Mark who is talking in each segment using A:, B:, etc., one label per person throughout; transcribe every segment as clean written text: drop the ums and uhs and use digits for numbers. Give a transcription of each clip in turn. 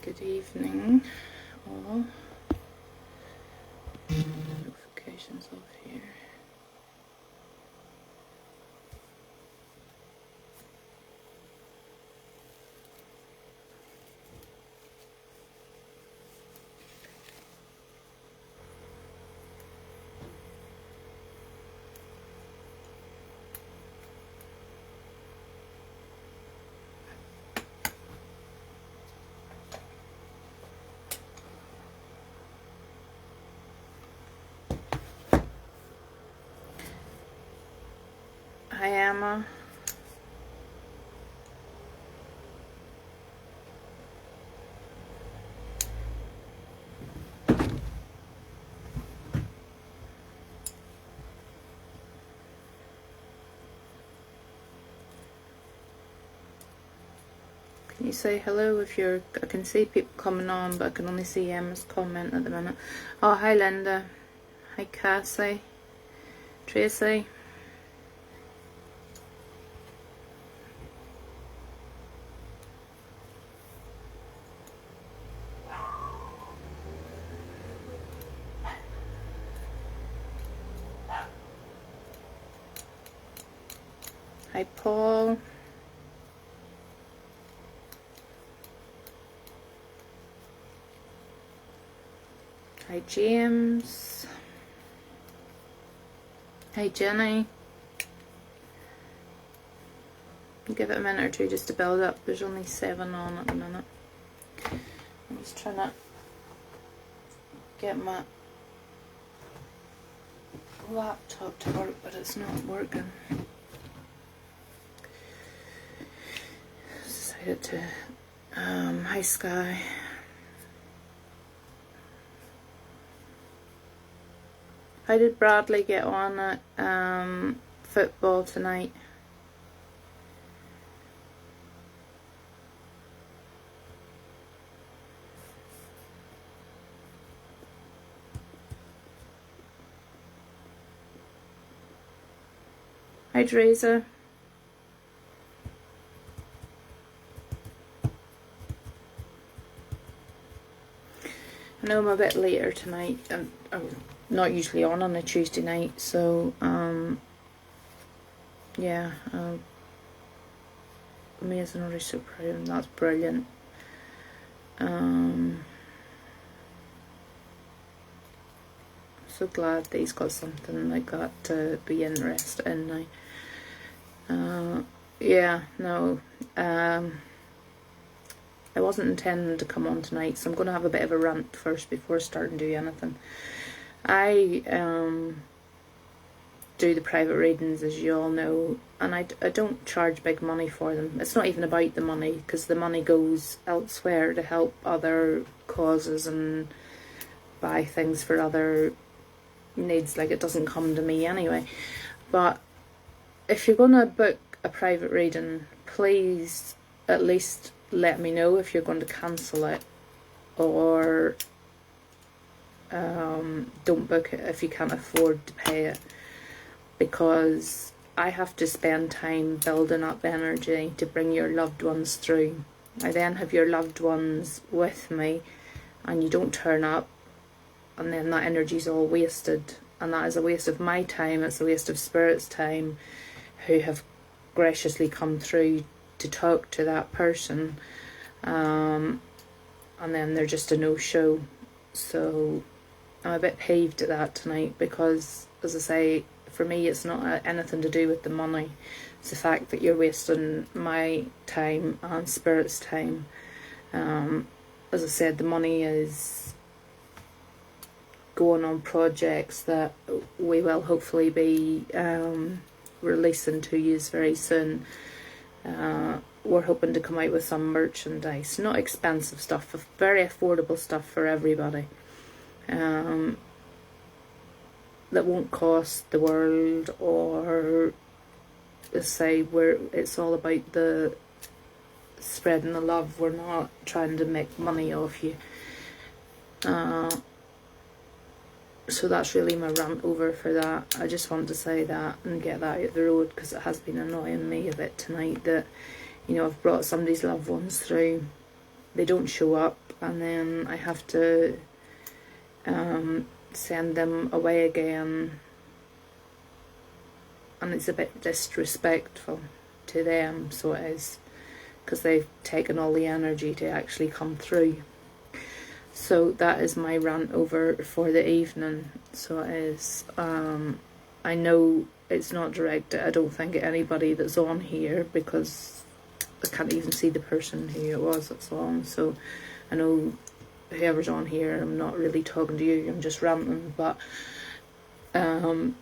A: Good evening, all. Notifications off here. Hi, Emma. Can you say hello if you're... I can see people coming on, but I can only see Emma's comment at the minute. Oh, hi, Linda. Hi, Cassie. Tracy. Hi, Paul. Hi, James. Hi, Jenny. Give it a minute or two just to build up. There's only 7 on at the minute. I'm just trying to get my laptop to work, but it's not working. Decided to... hi, Sky. How did Bradley get on at football tonight? Hi, Teresa. I know I'm a bit later tonight. I'm not usually on a Tuesday night, so yeah, amazing, really so proud of him. That's brilliant. So glad that he's got something like that to be interested in now. Yeah, no, I wasn't intending to come on tonight, so I'm going to have a bit of a rant first before starting to do anything. I do the private readings, as you all know, and I don't charge big money for them. It's not even about the money, because the money goes elsewhere to help other causes and buy things for other needs. Like, it doesn't come to me anyway. But if you're going to book a private reading, please at least let me know if you're going to cancel it, or don't book it if you can't afford to pay it, because I have to spend time building up energy to bring your loved ones through. I then have your loved ones with me, and you don't turn up, and then that energy's all wasted, and that is a waste of my time. It's a waste of Spirit's time, who have graciously come through to talk to that person, and then they're just a no-show. So I'm a bit peeved at that tonight, because, as I say, for me it's not anything to do with the money. It's the fact that you're wasting my time and Spirit's time. As I said, the money is going on projects that we will hopefully be releasing to you very soon. We're hoping to come out with some merchandise, not expensive stuff, very affordable stuff for everybody, that won't cost the world, or say it's all about the spreading the love. We're not trying to make money off you. So that's really my rant over for that. I just want to say that and get that out of the road, because it has been annoying me a bit tonight that you know, I've brought somebody's loved ones through, they don't show up, and then I have to send them away again, and it's a bit disrespectful to them, so it is, because they've taken all the energy to actually come through. So that is my rant over for the evening. So it is, I know it's not directed, I don't think, at anybody that's on here, because I can't even see the person who it was that's on. So I know whoever's on here, I'm not really talking to you, I'm just ranting, but I'm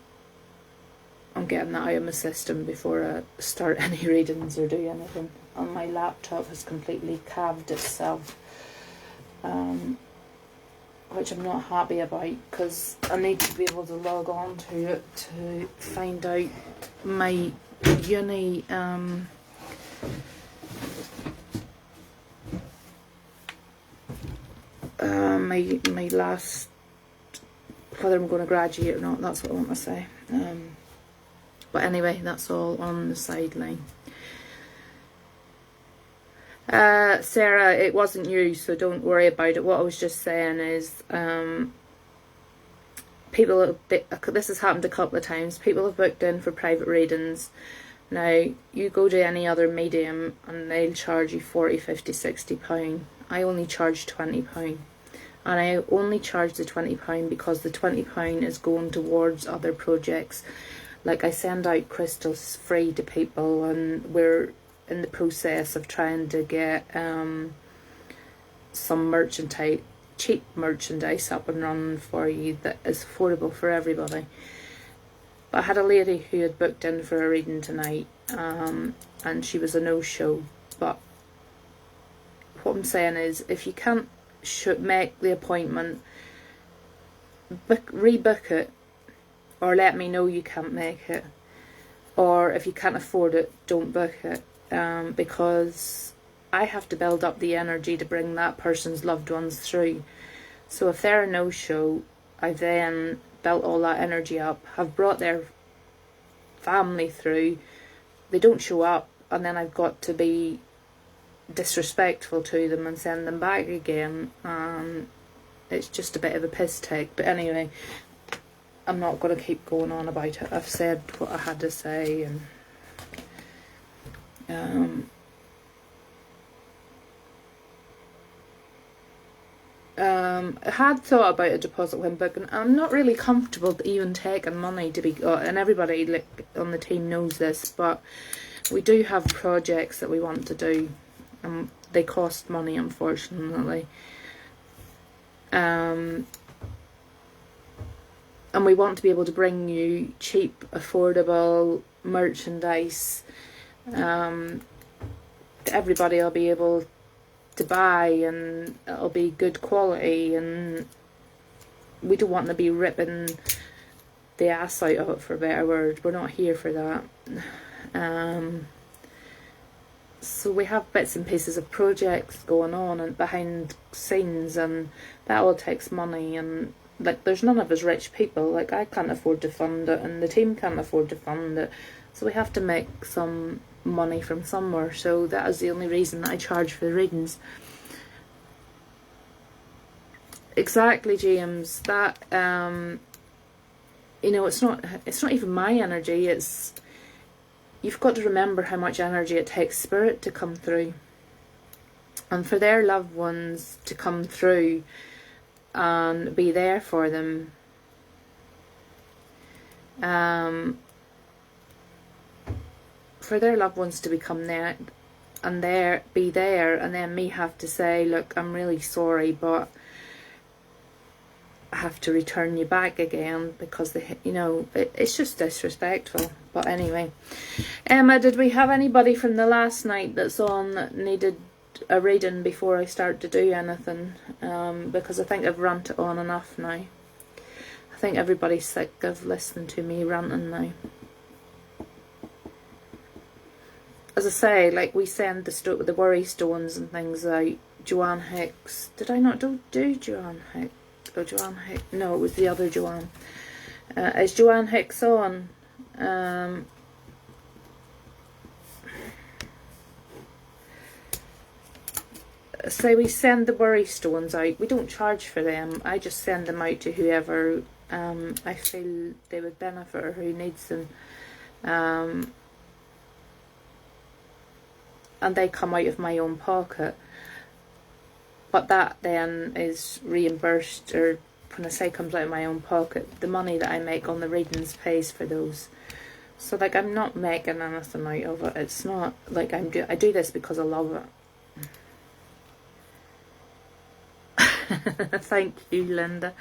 A: getting that out of my system before I start any readings or do anything. And my laptop has completely calved itself, which I'm not happy about, because I need to be able to log on to it to find out my uni my last, whether I'm going to graduate or not, that's what I want to say. But anyway, that's all on the sideline. Sarah, it wasn't you, so don't worry about it. What I was just saying is, people, this has happened a couple of times, people have booked in for private readings. Now, you go to any other medium and they'll charge you 40, 50, 60 pound. I only charge 20 pound. And I only charge the £20 because the £20 is going towards other projects. Like, I send out crystals free to people, and we're in the process of trying to get some merchandise, cheap merchandise, up and running for you that is affordable for everybody. But I had a lady who had booked in for a reading tonight, and she was a no-show. But what I'm saying is, if you can't make the appointment, rebook it, or let me know you can't make it, or if you can't afford it, don't book it, because I have to build up the energy to bring that person's loved ones through. So if they're a no-show, I then built all that energy up, have brought their family through, they don't show up, and then I've got to be disrespectful to them and send them back again. It's just a bit of a piss take. But anyway, I'm not going to keep going on about it. I've said what I had to say, and I had thought about a deposit when booking. I'm not really comfortable even taking money to be, and everybody like on the team knows this, but we do have projects that we want to do. They cost money, unfortunately. And we want to be able to bring you cheap, affordable merchandise. Everybody will be able to buy, and it'll be good quality, and we don't want to be ripping the ass out of it, for a better word. We're not here for that. So we have bits and pieces of projects going on and behind scenes, and that all takes money, and like, there's none of us rich people. Like, I can't afford to fund it, and the team can't afford to fund it, so we have to make some money from somewhere. So that is the only reason that I charge for the readings. Exactly, James. That you know, it's not even my energy. It's, you've got to remember how much energy it takes spirit to come through, and for their loved ones to come through and be there for them. For their loved ones to become there and be there, and then me have to say, look, I'm really sorry, but I have to return you back again, because they, you know, it's just disrespectful. But anyway, Emma, did we have anybody from the last night that's on that needed a reading before I start to do anything? Because I think I've ranted on enough now. I think everybody's sick of listening to me ranting now. As I say, like, we send the worry stones and things out. Joanne Hicks. Did I not do Joanne Hicks? Or Joanne Hicks? No, it was the other Joanne. Is Joanne Hicks on? say we send the worry stones out. We don't charge for them. I just send them out to whoever I feel they would benefit or who needs them. And they come out of my own pocket. But that then is reimbursed, or when I say comes out of my own pocket, the money that I make on the readings pays for those. So like, I'm not making anything out of it. It's not like I do this because I love it. Thank you, Linda.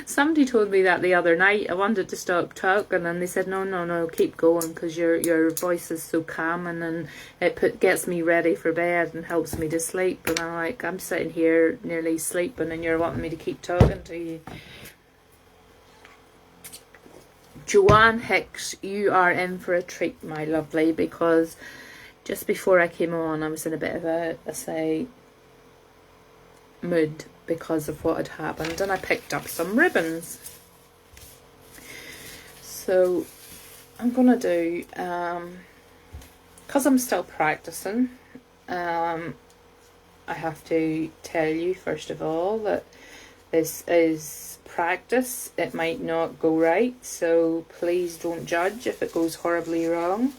A: Somebody told me that the other night. I wanted to stop talking, and they said, no, keep going, because your voice is so calming, and it gets me ready for bed and helps me to sleep. And I'm like, I'm sitting here nearly sleeping, and you're wanting me to keep talking to you. Joanne Hicks, you are in for a treat, my lovely, because just before I came on, I was in a bit of a mood because of what had happened, and I picked up some ribbons. So I'm gonna do, because I'm still practicing, I have to tell you first of all that this is practice. It might not go right, so please don't judge if it goes horribly wrong.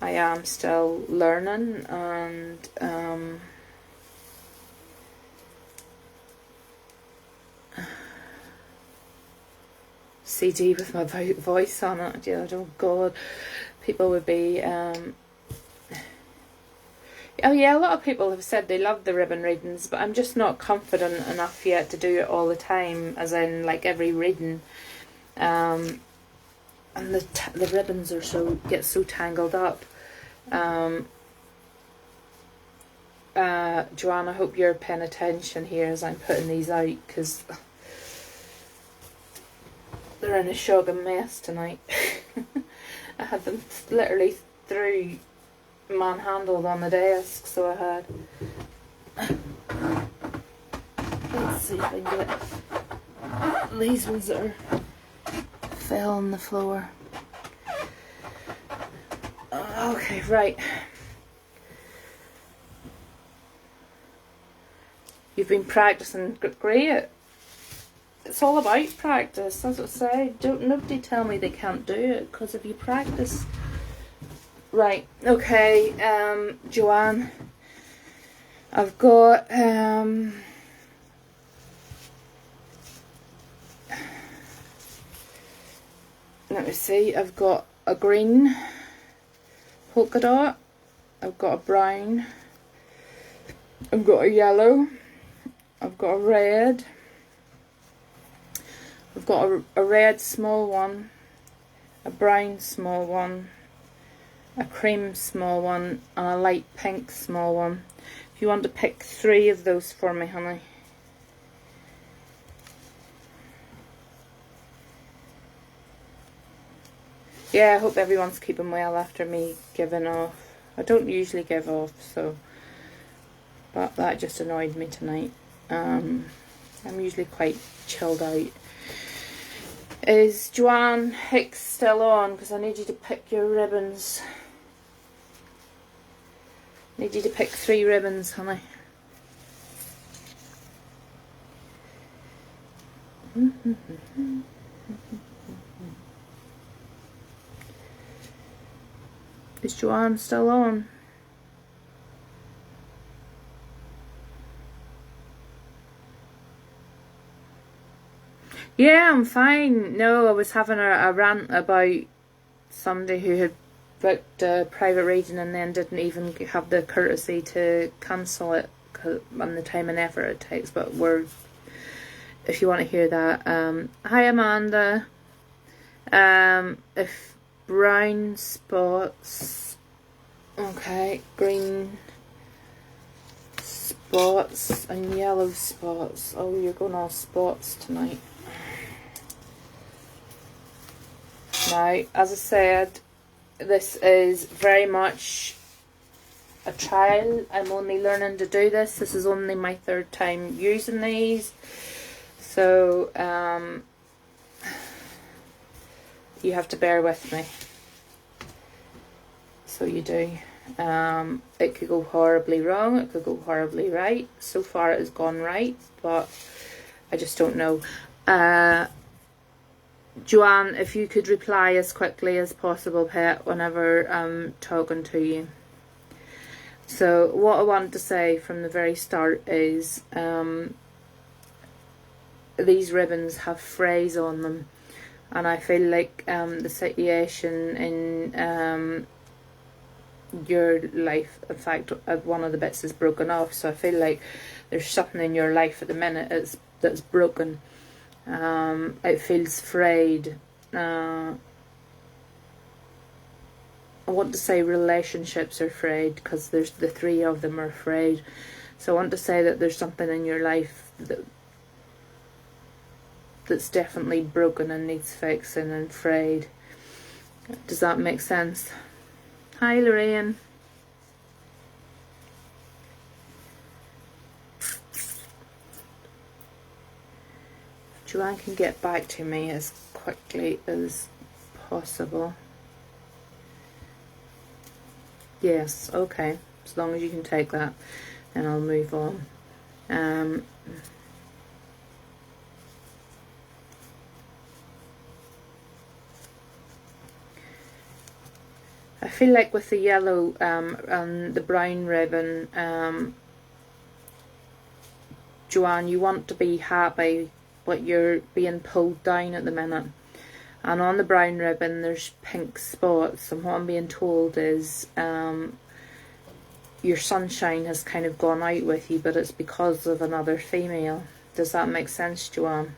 A: I am still learning, and CD with my voice on it. Yeah, oh God, people would be. Oh yeah, a lot of people have said they love the ribbon readings, but I'm just not confident enough yet to do it all the time, as in like every reading. And the ribbons are get so tangled up. Joanne, I hope you're paying attention here as I'm putting these out, because they're in a shocking mess tonight. I had them literally manhandled on the desk, so I had. Let's see if I can get these ones that are fell on the floor. Okay, right. You've been practicing, great. It's all about practice, as I say. Nobody tell me they can't do it, because if you practice. Right, okay, Joanne, I've got, let me see, I've got a green polka dot, I've got a brown, I've got a yellow, I've got a red, I've got a red small one, a brown small one, a cream small one, and a light pink small one. If you want to pick 3 of those for me, honey. Yeah, I hope everyone's keeping well after me giving off. I don't usually give off, so, but that just annoyed me tonight. I'm usually quite chilled out. Is Joanne Hicks still on? Because I need you to pick your ribbons. Need you to pick 3 ribbons, honey. Is Joanne still on? Yeah, I'm fine. No, I was having a rant about somebody who had booked a private reading and then didn't even have the courtesy to cancel it and the time and effort it takes. But if you want to hear that, hi Amanda. If brown spots, okay, green spots and yellow spots. Oh, you're going all spots tonight. Now, as I said, this is very much a trial. I'm only learning to do this. This is only my 3rd time using these. So, you have to bear with me. So you do. It could go horribly wrong, it could go horribly right. So far it has gone right, but I just don't know. Joanne, if you could reply as quickly as possible, pet, whenever I'm talking to you. So what I want to say from the very start is these ribbons have phrase on them, and I feel like the situation in your life, in fact one of the bits is broken off, so I feel like there's something in your life at the minute that's broken. It feels frayed. I want to say relationships are frayed, because there's the three of them are frayed. So I want to say that there's something in your life that's definitely broken and needs fixing and frayed. Does that make sense? Hi Lorraine. Joanne can get back to me as quickly as possible. Yes, okay. As long as you can take that, then I'll move on. I feel like with the yellow and the brown ribbon, Joanne, you want to be happy, but you're being pulled down at the minute. And on the brown ribbon there's pink spots, and what I'm being told is your sunshine has kind of gone out with you, but it's because of another female. Does that make sense, Joanne?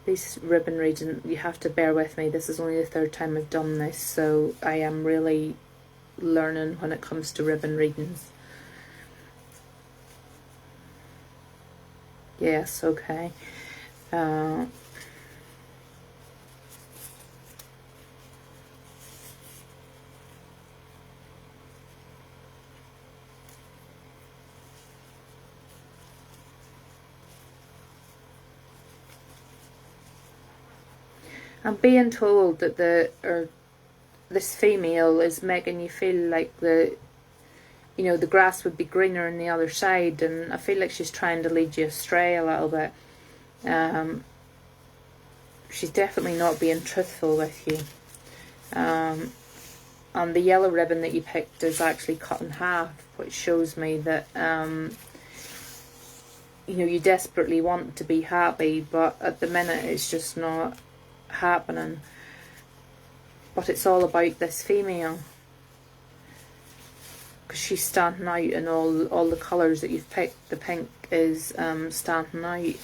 A: These ribbon reading, you have to bear with me, this is only the third time I've done this, so I am really learning when it comes to ribbon readings. Yes, okay. I'm being told that this female is making you feel like the grass would be greener on the other side, and I feel like she's trying to lead you astray a little bit. She's definitely not being truthful with you. And the yellow ribbon that you picked is actually cut in half, which shows me that you desperately want to be happy, but at the minute it's just not happening. But it's all about this female, because she's standing out in all the colours that you've picked. The pink is standing out.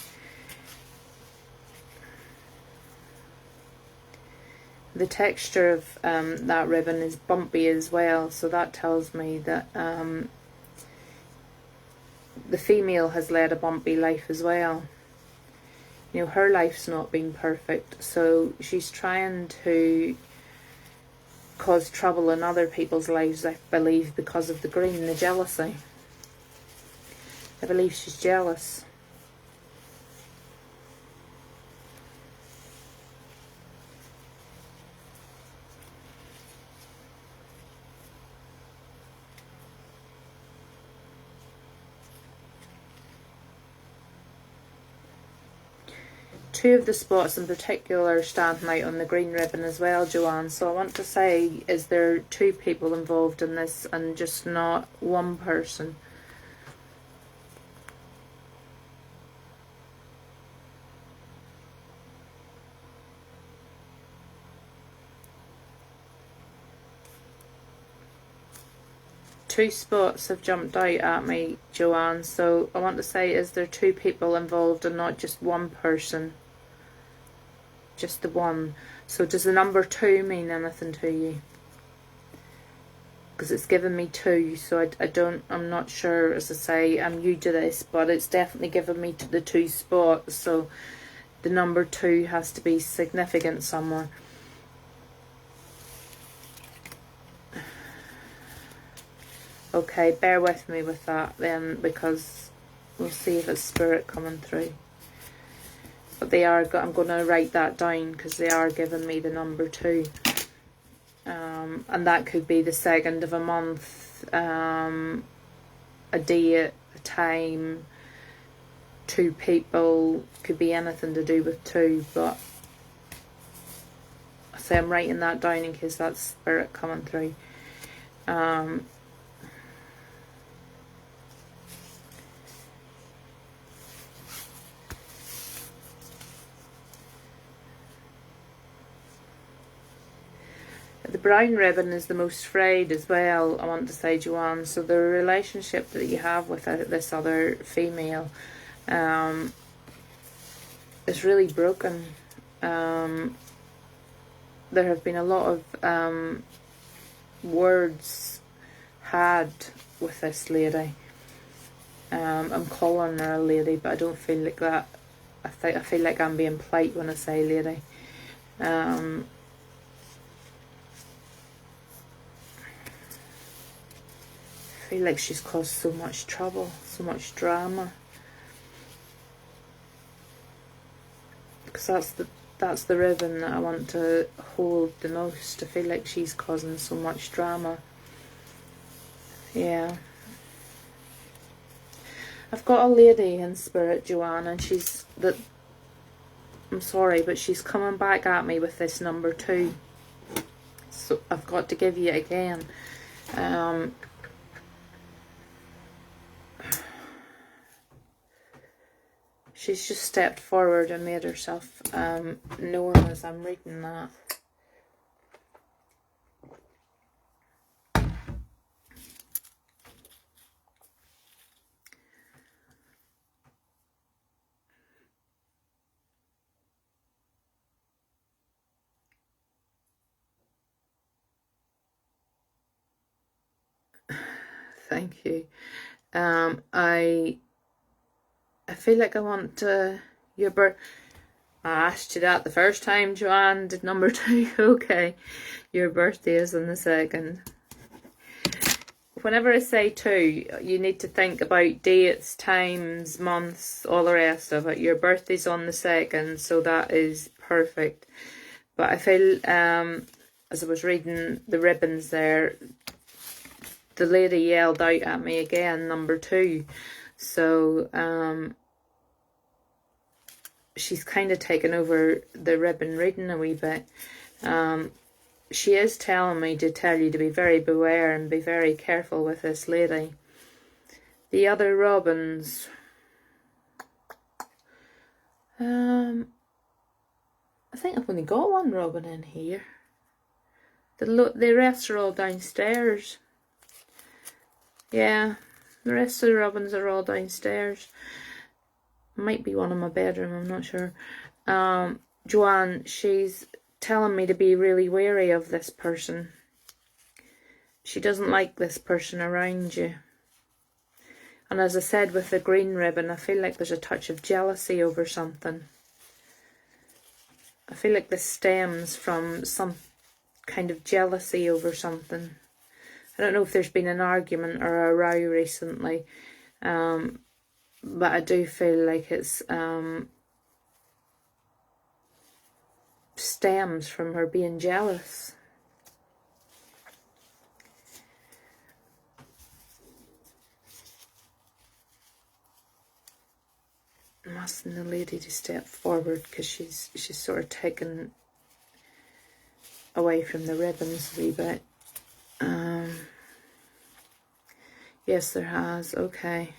A: The texture of that ribbon is bumpy as well, so that tells me that the female has led a bumpy life as well. Her life's not been perfect, so she's trying to cause trouble in other people's lives, I believe, because of the green, the jealousy. I believe she's jealous. Two of the spots in particular standing out on the green ribbon as well, Joanne. So I want to say, is there two people involved in this and just not one person? Two spots have jumped out at me, Joanne. So I want to say, is there two people involved and not just one person? Just the one. So does the number 2 mean anything to you? Because it's given me 2, so I'm not sure, as I say, I'm new to this, but it's definitely given me the 2 spots, so the number 2 has to be significant somewhere. Okay, bear with me with that then, because we'll see if it's spirit coming through. but they are, I'm going to write that down because they are giving me the number 2. And that could be the 2nd of a month, a date, a time, 2 people, could be anything to do with 2, but I say I'm writing that down in case that's spirit coming through. The brown ribbon is the most frayed as well, I want to say, Joanne. So the relationship that you have with this other female is really broken. There have been a lot of words had with this lady. I'm calling her a lady, but I don't feel like that. I feel like I'm being polite when I say lady. I feel like she's caused so much trouble, so much drama. Because that's the ribbon that I want to hold the most. I feel like she's causing so much drama. Yeah. I've got a lady in spirit, Joanne, and I'm sorry, but she's coming back at me with this number 2. So I've got to give you it again. She's just stepped forward and made herself known as I'm reading that. Thank you. I feel like I want your birth. I asked you that the first time, Joanne. Did number 2? Okay. Your birthday is on the 2nd. Whenever I say 2, you need to think about dates, times, months, all the rest of it. Your birthday's on the 2nd, so that is perfect. But I feel, as I was reading the ribbons there, the lady yelled out at me again, number 2. So, she's kind of taken over the ribbon reading a wee bit. She is telling me to tell you to be very beware and be very careful with this lady. The other robins, I think I've only got one robin in here. The rest are all downstairs. Yeah, the rest of the robins are all downstairs. Might be one in my bedroom, I'm not sure. Joanne, she's telling me to be really wary of this person. She doesn't like this person around you. And as I said with the green ribbon, I feel like there's a touch of jealousy over something. I feel like this stems from some kind of jealousy over something. I don't know if there's been an argument or a row recently, but I do feel like it's stems from her being jealous. I'm asking the lady to step forward because she's sort of taken away from the ribbons a wee bit. Yes, there has. Okay.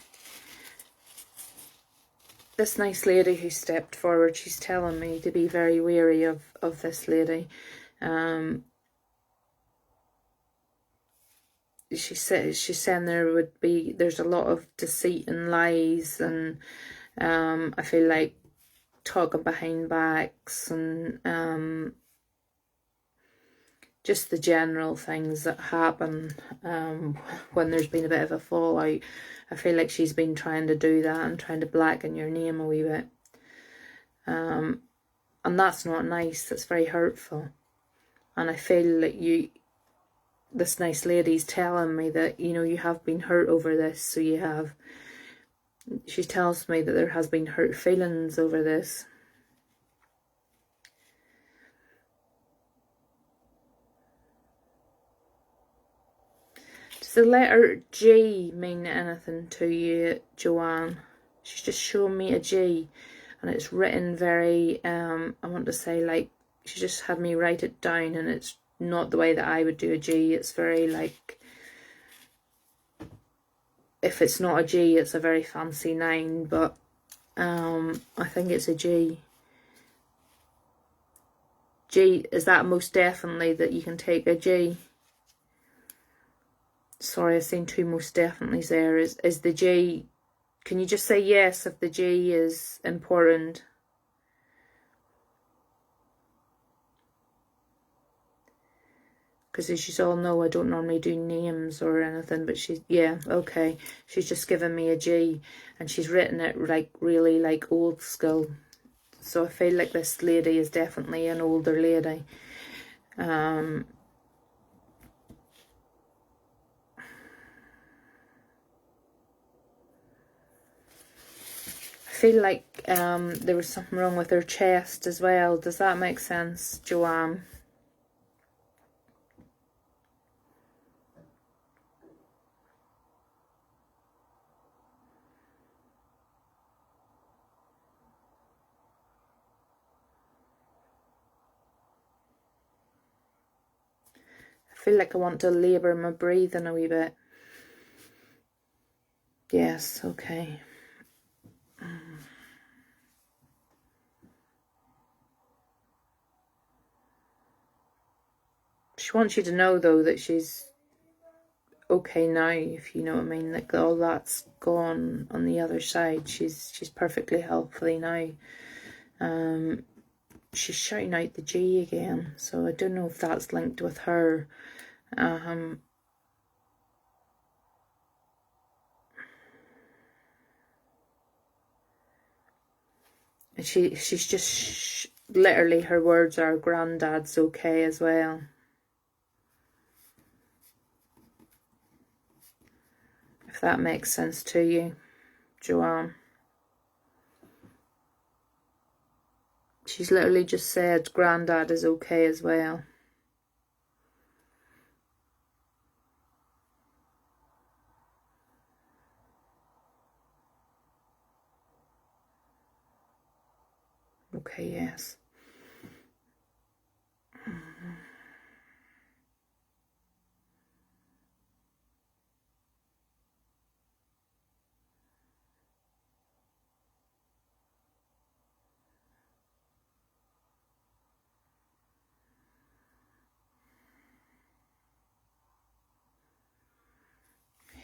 A: This nice lady who stepped forward, she's telling me to be very wary of this lady. She's saying there's a lot of deceit and lies, and I feel like talking behind backs and just the general things that happen when there's been a bit of a fallout. I feel like she's been trying to do that and trying to blacken your name a wee bit. And that's not nice, that's very hurtful. And I feel like this nice lady's telling me that, you know, you have been hurt over this, so you have. She tells me that there has been hurt feelings over this. the letter G mean anything to you, Joanne? She's just shown me a G, and it's written very, I want to say, like, she just had me write it down, and it's not the way that I would do a G. It's very, like, if it's not a G, it's a very fancy 9, but I think it's a G. G, is that most definitely that you can take a G? Sorry, I've seen 2 most definitely's there. Is the G, can you just say yes if the G is important? Because as you all know, I don't normally do names or anything, but she's, yeah, okay. She's just given me a G, and she's written it like really like old school. So I feel like this lady is definitely an older lady. I feel like there was something wrong with her chest as well. Does that make sense, Joanne? I feel like I want to labour my breathing a wee bit. Yes, okay. She wants you to know, though, that she's okay now, if you know what I mean. Like, all that's gone on the other side. She's perfectly healthy now. She's shouting out the G again, so I don't know if that's linked with her. She's just literally, her words are granddad's okay as well. If that makes sense to you, Joanne. She's literally just said granddad is okay as well. Okay, yes.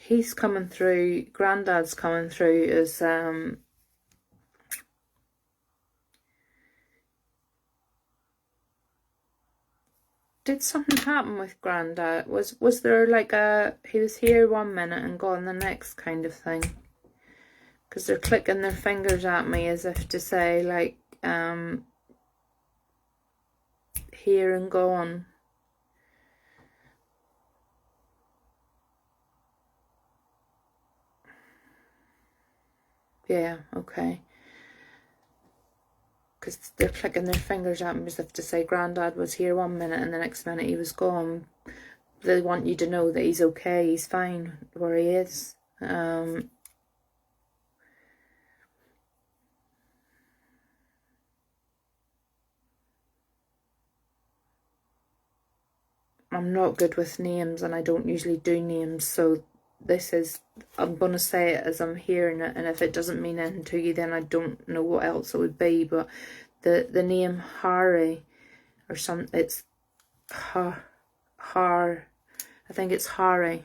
A: He's coming through, granddad's coming through as did something happen with granddad? Was there like a, he was here one minute and gone the next kind of thing? Because they're clicking their fingers at me as if to say, like, here and gone. Yeah, okay. Because they're clicking their fingers at me as if to say granddad was here one minute and the next minute he was gone. They want you to know that he's okay, he's fine where he is. I'm not good with names, and I don't usually do names, so this is, I'm going to say it as I'm hearing it, and if it doesn't mean anything to you, then I don't know what else it would be. But the name Harry, or some, it's I think it's Harry.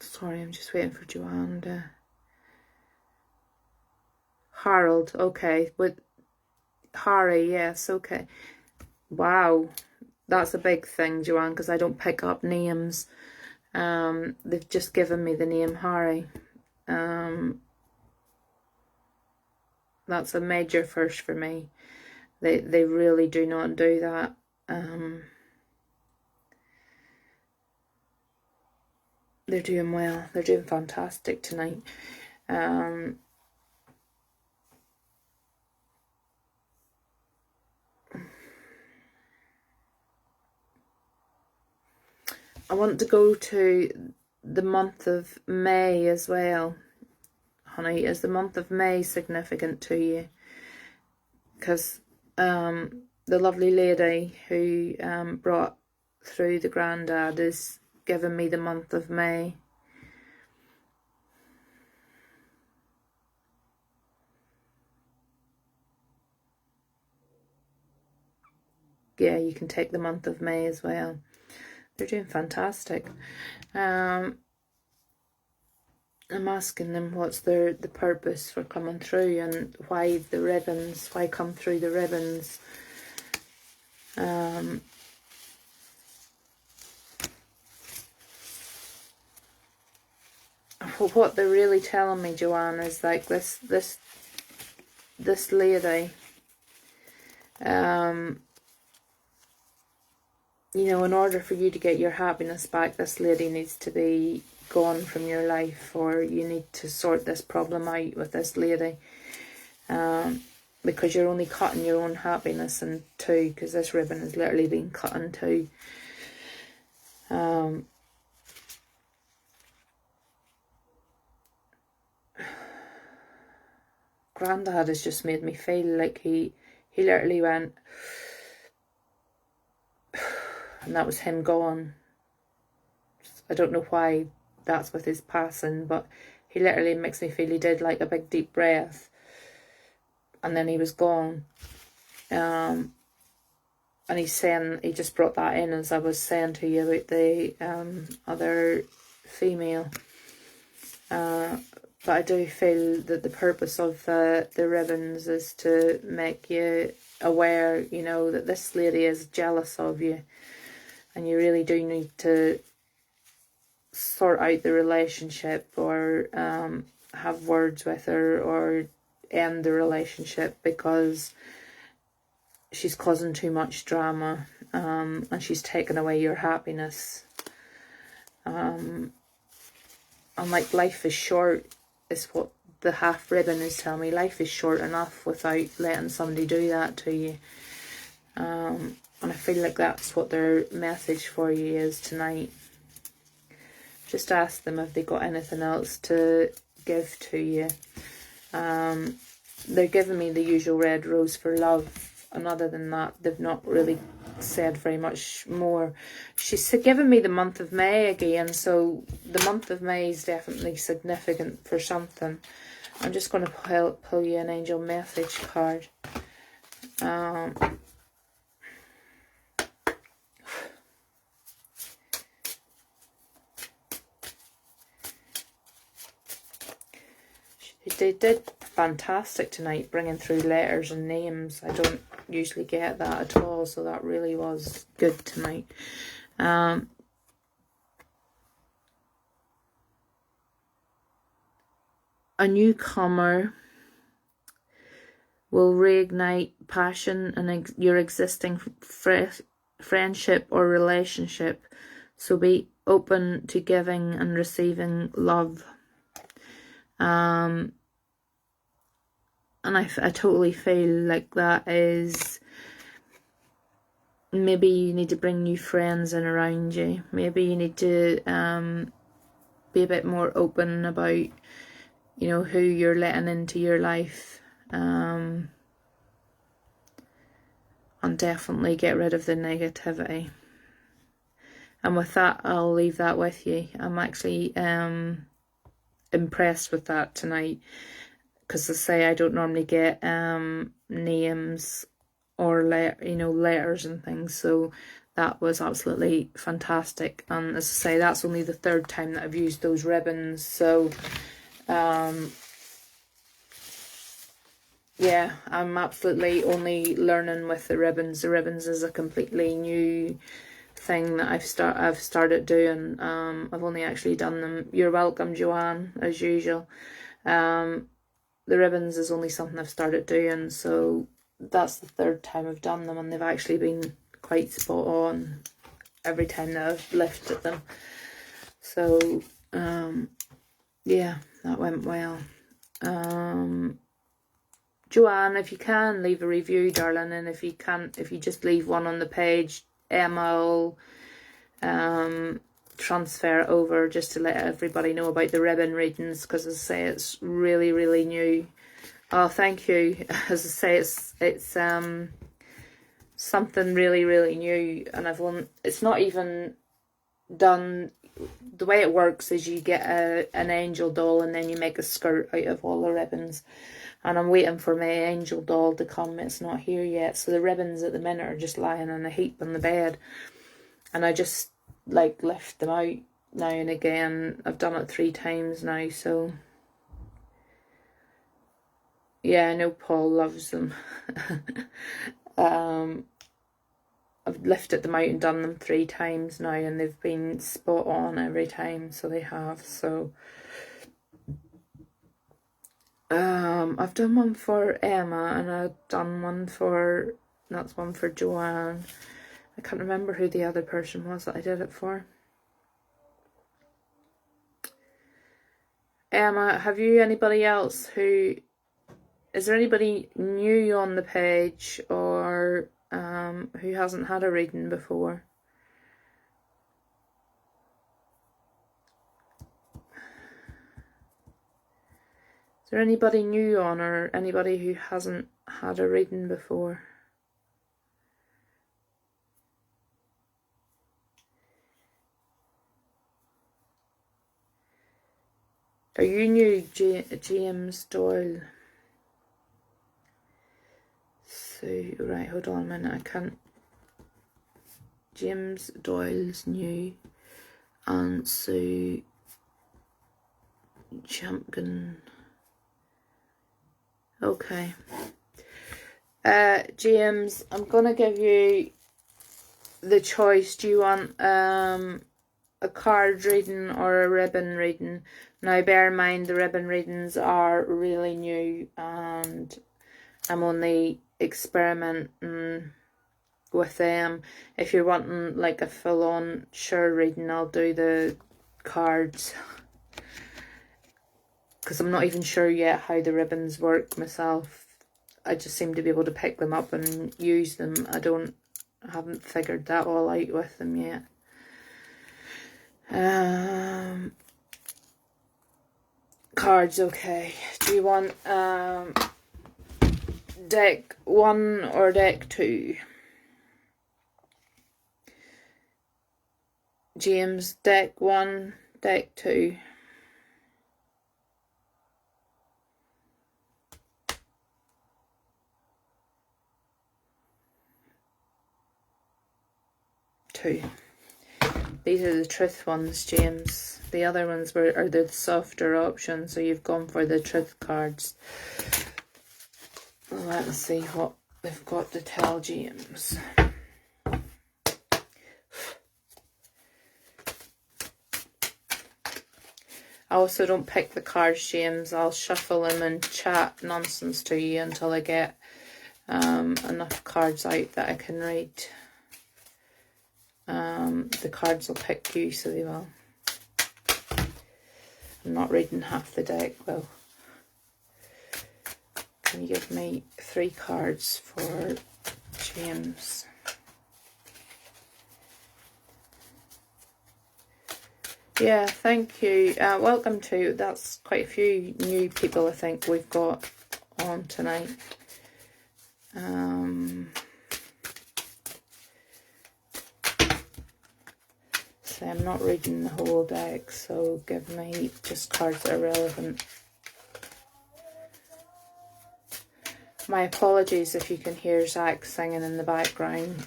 A: Sorry, I'm just waiting for Joanne to... Harold, okay. With Harry, yes, okay. Wow, that's a big thing, Joanne, because I don't pick up names. They've just given me the name Harry. That's a major first for me. They really do not do that. They're doing well. They're doing fantastic tonight. I want to go to the month of May as well. Honey, is the month of May significant to you? Because the lovely lady who brought through the granddad is giving me the month of May. Yeah, you can take the month of May as well. They're doing fantastic. I'm asking them what's the purpose for coming through, and why the ribbons, why come through the ribbons. What they're really telling me, Joanne, is like this lady, you know, in order for you to get your happiness back, this lady needs to be gone from your life, or you need to sort this problem out with this lady, because you're only cutting your own happiness in two, because this ribbon has literally been cut in two. Grandad has just made me feel like he literally went, and that was him gone. I don't know why that's with his passing, but he literally makes me feel he did like a big deep breath, and then he was gone. And he's saying, he just brought that in as I was saying to you about the other female. But I do feel that the purpose of the ribbons is to make you aware, you know, that this lady is jealous of you, and you really do need to sort out the relationship, or have words with her, or end the relationship, because she's causing too much drama, and she's taking away your happiness. And like, life is short, is what the half ribbon is telling me. Life is short enough without letting somebody do that to you. And I feel like that's what their message for you is tonight. Just ask them if they got anything else to give to you. They're giving me the usual red rose for love, and other than that, they've not really said very much more. She's given me the month of May again, so the month of May is definitely significant for something. I'm just going to pull you an angel message card. They did fantastic tonight, bringing through letters and names. I don't usually get that at all, so that really was good tonight. A newcomer will reignite passion in your existing friendship or relationship, so be open to giving and receiving love. And I totally feel like that is, maybe you need to bring new friends in around you. Maybe you need to be a bit more open about, you know, who you're letting into your life. And definitely get rid of the negativity. And with that, I'll leave that with you. I'm actually impressed with that tonight, because I say I don't normally get names or letters and things, so that was absolutely fantastic. And as I say, that's only the third time that I've used those ribbons, so yeah, I'm absolutely only learning with the ribbons. The ribbons is a completely new thing that I've started doing. I've only actually done them. You're welcome, Joanne, as usual. The ribbons is only something I've started doing, so that's the third time I've done them, and they've actually been quite spot on every time that I've lifted them. So Yeah, that went well. Joanne, if you can, leave a review, darling, and if you can't, if you just leave one on the page, Emma will transfer it over just to let everybody know about the ribbon readings, because as I say, it's really, really new. Oh, thank you. As I say, it's something really, really new, and it's not even done. The way it works is you get an angel doll and then you make a skirt out of all the ribbons. And I'm waiting for my angel doll to come. It's not here yet. So the ribbons at the minute are just lying in a heap on the bed. And I just like lift them out now and again. I've done it 3 times now. So yeah, I know Paul loves them. I've lifted them out and done them 3 times now, and they've been spot on every time, so they have. So I've done one for Emma, and I've done one for, that's one for Joanne. I can't remember who the other person was that I did it for. Emma, have you anybody else who, is there anybody new on the page, or who hasn't had a reading before? Is there anybody new on, or anybody who hasn't had a reading before? Are you new, James Doyle? So, right, hold on a minute, I can't. James Doyle's new, and Sue Champkin. Okay. James, I'm gonna give you the choice. Do you want a card reading or a ribbon reading? Now bear in mind the ribbon readings are really new and I'm only experimenting with them. If you're wanting like a full-on sure reading, I'll do the cards, because I'm not even sure yet how the ribbons work myself. I just seem to be able to pick them up and use them. I haven't figured that all out with them yet. Cards, okay. Do you want deck 1 or deck 2? James, deck 1, deck 2. These are the truth ones, James. The other ones are the softer options, so you've gone for the truth cards. Let's see what they've got to tell James. I also don't pick the cards, James. I'll shuffle them and chat nonsense to you until I get enough cards out that I can read. The cards will pick you, so they will. I'm not reading half the deck, though. Can you give me 3 cards for James? Yeah, thank you. Welcome to, that's quite a few new people I think we've got on tonight. So I'm not reading the whole deck, so give me just cards that are relevant. My apologies if you can hear Zach singing in the background.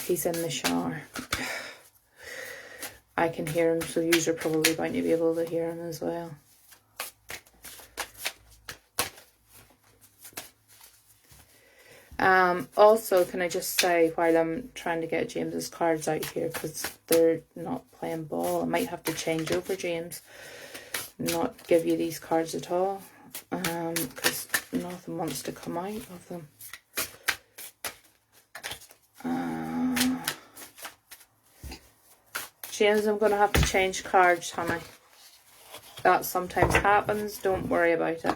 A: He's in the shower. I can hear him, so you're probably going to be able to hear him as well. Also, can I just say, while I'm trying to get James's cards out here, because they're not playing ball, I might have to change over, James, not give you these cards at all, because nothing wants to come out of them. James, I'm going to have to change cards, honey. That sometimes happens. Don't worry about it.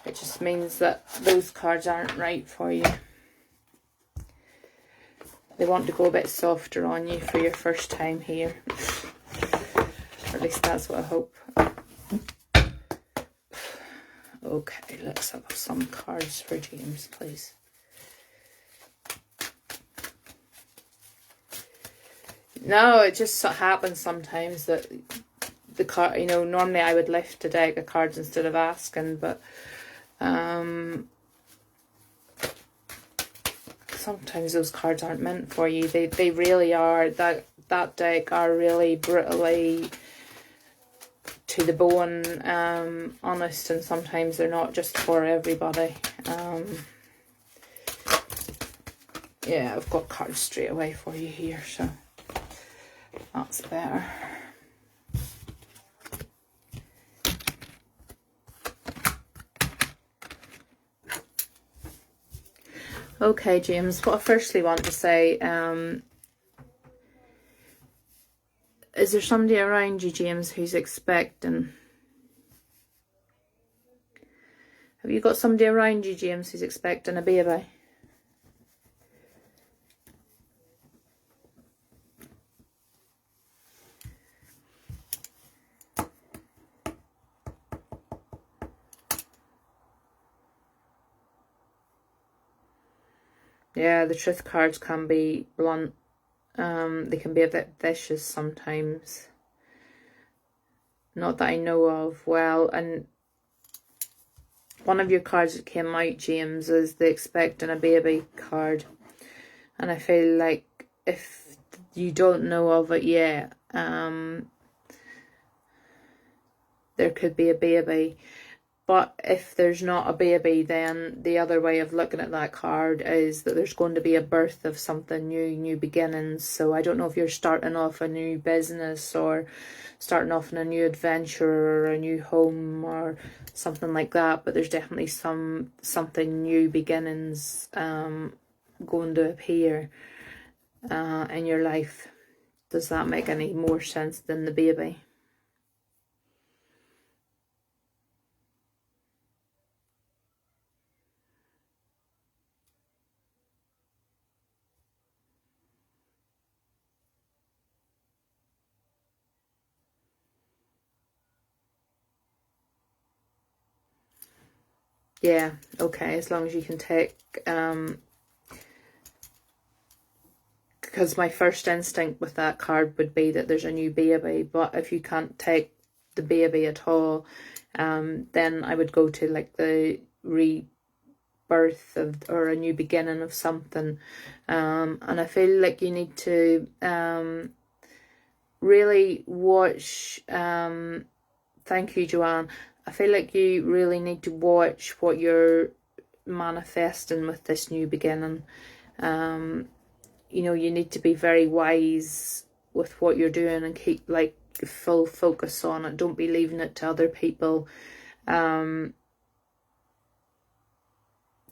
A: It just means that those cards aren't right for you. They want to go a bit softer on you for your first time here. Or at least that's what I hope. Okay, let's have some cards for James, please. No, it just happens sometimes that the card, you know, normally I would lift a deck of cards instead of asking, but sometimes those cards aren't meant for you. They really are. That deck are really brutally to the bone, honest, and sometimes they're not just for everybody. Yeah, I've got cards straight away for you here, so that's better. Okay, James, what I firstly want to say, is there somebody around you, James, who's expecting? Have you got somebody around you, James, who's expecting a baby? Yeah, the truth cards can be blunt. They can be a bit vicious sometimes. Not that I know of. Well, and one of your cards that came out, James, is the expecting a baby card. And I feel like if you don't know of it yet, there could be a baby. But if there's not a baby, then the other way of looking at that card is that there's going to be a birth of something new, new beginnings. So I don't know if you're starting off a new business or starting off in a new adventure or a new home or something like that. But there's definitely something new beginnings going to appear in your life. Does that make any more sense than the baby? Yeah, okay, as long as you can take, because my first instinct with that card would be that there's a new baby, but if you can't take the baby at all, then I would go to like the rebirth of, or a new beginning of something, and I feel like you need to really watch, thank you, Joanne. I feel like you really need to watch what you're manifesting with this new beginning. You know, you need to be very wise with what you're doing and keep like full focus on it. Don't be leaving it to other people to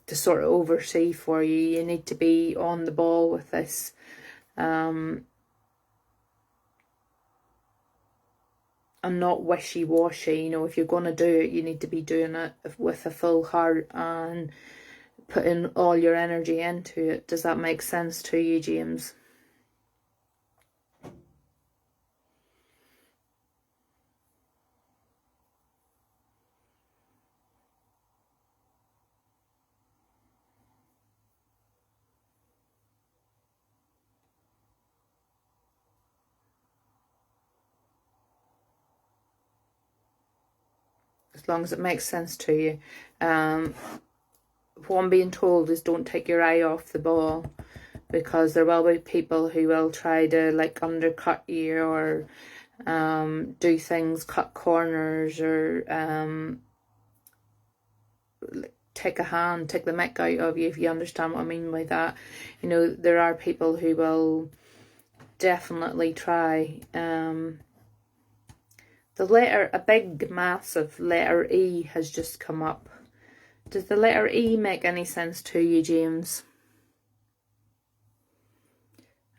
A: sort of oversee for you. You need to be on the ball with this. And not wishy-washy. You know, if you're going to do it, you need to be doing it with a full heart and putting all your energy into it. Does that make sense to you, James? As long as it makes sense to you. What I'm being told is don't take your eye off the ball, because there will be people who will try to like undercut you or do things, cut corners, or take the mick out of you, if you understand what I mean by that. You know, there are people who will definitely try. A big massive letter E has just come up. Does the letter E make any sense to you, James?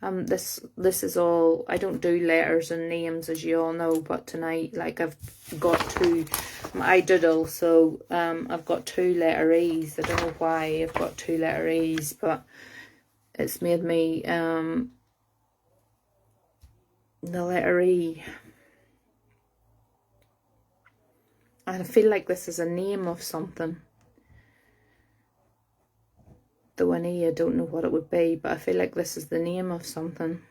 A: This is all, I don't do letters and names, as you all know, but tonight, like, I've got two, I doodle, so I've got two letter E's. I don't know why I've got two letter E's, but it's made me the letter E. And I feel like this is a name of something. Though an E, I don't know what it would be, but I feel like this is the name of something.